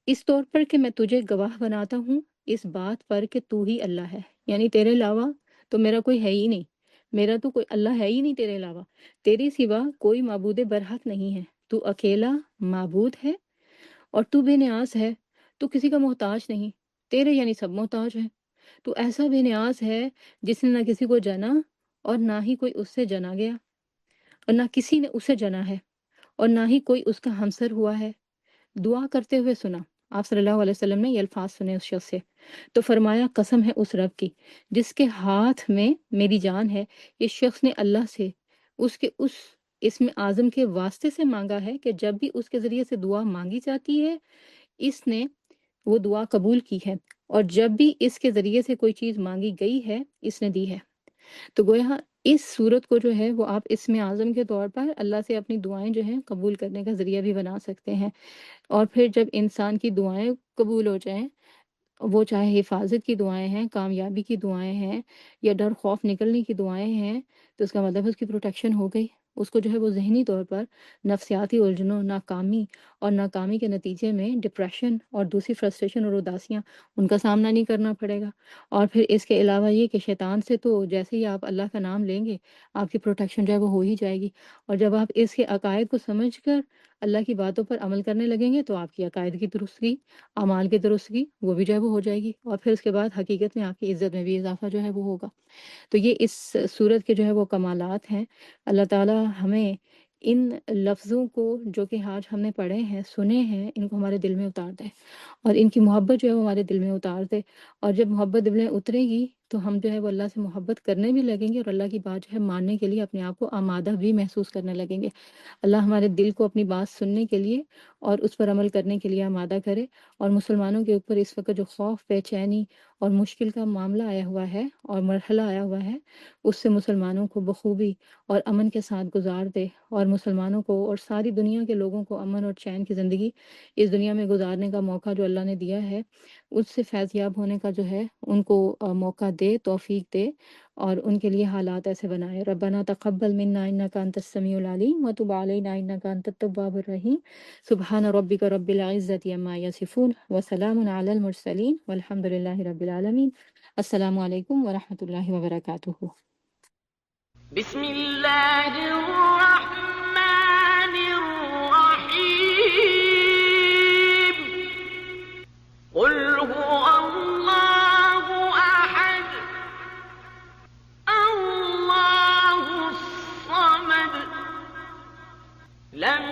اس طور پر کہ میں تجھے گواہ بناتا ہوں اس بات پر کہ تو ہی اللہ ہے، یعنی تیرے علاوہ تو میرا کوئی ہے ہی نہیں، میرا تو کوئی اللہ ہے ہی نہیں تیرے علاوہ، تیرے سوا کوئی معبود برحق نہیں ہے، تو اکیلا معبود ہے اور تو بے نیاز ہے، تو کسی کا محتاج نہیں، تیرے یعنی سب محتاج ہیں۔ تو ایسا بے نیاز ہے جس نے نہ کسی کو جنا اور نہ ہی کوئی اس سے جنا گیا، اور نہ کسی نے اسے جنا ہے، اور نہ ہی کوئی اس کا ہمسر ہوا ہے۔ دعا کرتے ہوئے سنا، آپ صلی اللہ علیہ وسلم نے یہ الفاظ سنے اس شخص سے، تو فرمایا قسم ہے اس رب کی جس کے ہاتھ میں میری جان ہے، اس شخص نے اللہ سے اس کے اس اسم اعظم کے واسطے سے مانگا ہے کہ جب بھی اس کے ذریعے سے دعا مانگی جاتی ہے اس نے وہ دعا قبول کی ہے، اور جب بھی اس کے ذریعے سے کوئی چیز مانگی گئی ہے اس نے دی ہے۔ تو گویا اس صورت کو جو ہے وہ آپ اسم اعظم کے طور پر اللہ سے اپنی دعائیں جو ہیں قبول کرنے کا ذریعہ بھی بنا سکتے ہیں۔ اور پھر جب انسان کی دعائیں قبول ہو جائیں، وہ چاہے حفاظت کی دعائیں ہیں، کامیابی کی دعائیں ہیں، یا ڈر خوف نکلنے کی دعائیں ہیں، تو اس کا مطلب ہے اس کی پروٹیکشن ہو گئی۔ اس کو جو ہے وہ ذہنی طور پر نفسیاتی الجھنوں، ناکامی کے نتیجے میں ڈپریشن اور دوسری فرسٹریشن اور اداسیاں، ان کا سامنا نہیں کرنا پڑے گا۔ اور پھر اس کے علاوہ یہ کہ شیطان سے تو جیسے ہی آپ اللہ کا نام لیں گے آپ کی پروٹیکشن جو ہے وہ ہو ہی جائے گی، اور جب آپ اس کے عقائد کو سمجھ کر اللہ کی باتوں پر عمل کرنے لگیں گے تو آپ کی عقائد کی درستگی، اعمال کی درستگی وہ بھی جو ہے وہ ہو جائے گی، اور پھر اس کے بعد حقیقت میں آپ کی عزت میں بھی اضافہ جو ہے وہ ہوگا۔ تو یہ اس صورت کے جو ہے وہ کمالات ہیں۔ اللہ تعالیٰ ہمیں ان لفظوں کو جو کہ آج ہم نے پڑھے ہیں، سنے ہیں، ان کو ہمارے دل میں اتار دے، اور ان کی محبت جو ہے وہ ہمارے دل میں اتار دے، اور جب محبت دل میں اترے گی تو ہم جو ہے وہ اللہ سے محبت کرنے بھی لگیں گے، اور اللہ کی بات جو ہے ماننے کے لیے اپنے آپ کو آمادہ بھی محسوس کرنے لگیں گے۔ اللہ ہمارے دل کو اپنی بات سننے کے لیے اور اس پر عمل کرنے کے لیے آمادہ کرے، اور مسلمانوں کے اوپر اس وقت جو خوف، بے چینی اور مشکل کا معاملہ آیا ہوا ہے اور مرحلہ آیا ہوا ہے، اس سے مسلمانوں کو بخوبی اور امن کے ساتھ گزار دے، اور مسلمانوں کو اور ساری دنیا کے لوگوں کو امن اور چین کی زندگی اس دنیا میں گزارنے کا موقع جو اللہ نے دیا ہے اس سے فیض یاب ہونے کا جو ہے ان کو موقع دے، توفیق دے، اور ان کے لیے حالات ایسے بنائے۔ ربنا تقبل منا انک انت السمیع العلیم وتب علینا انک انت التواب الرحیم۔ سبحان ربک رب العزۃ عما یصفون وسلام علی المرسلین والحمد للہ رب العالمین۔ السلام علیکم ورحمۃ اللہ وبرکاتہ۔ بسم اللہ الرحمن الرحیم۔ قل هو اللہ احد اللہ الصمد لم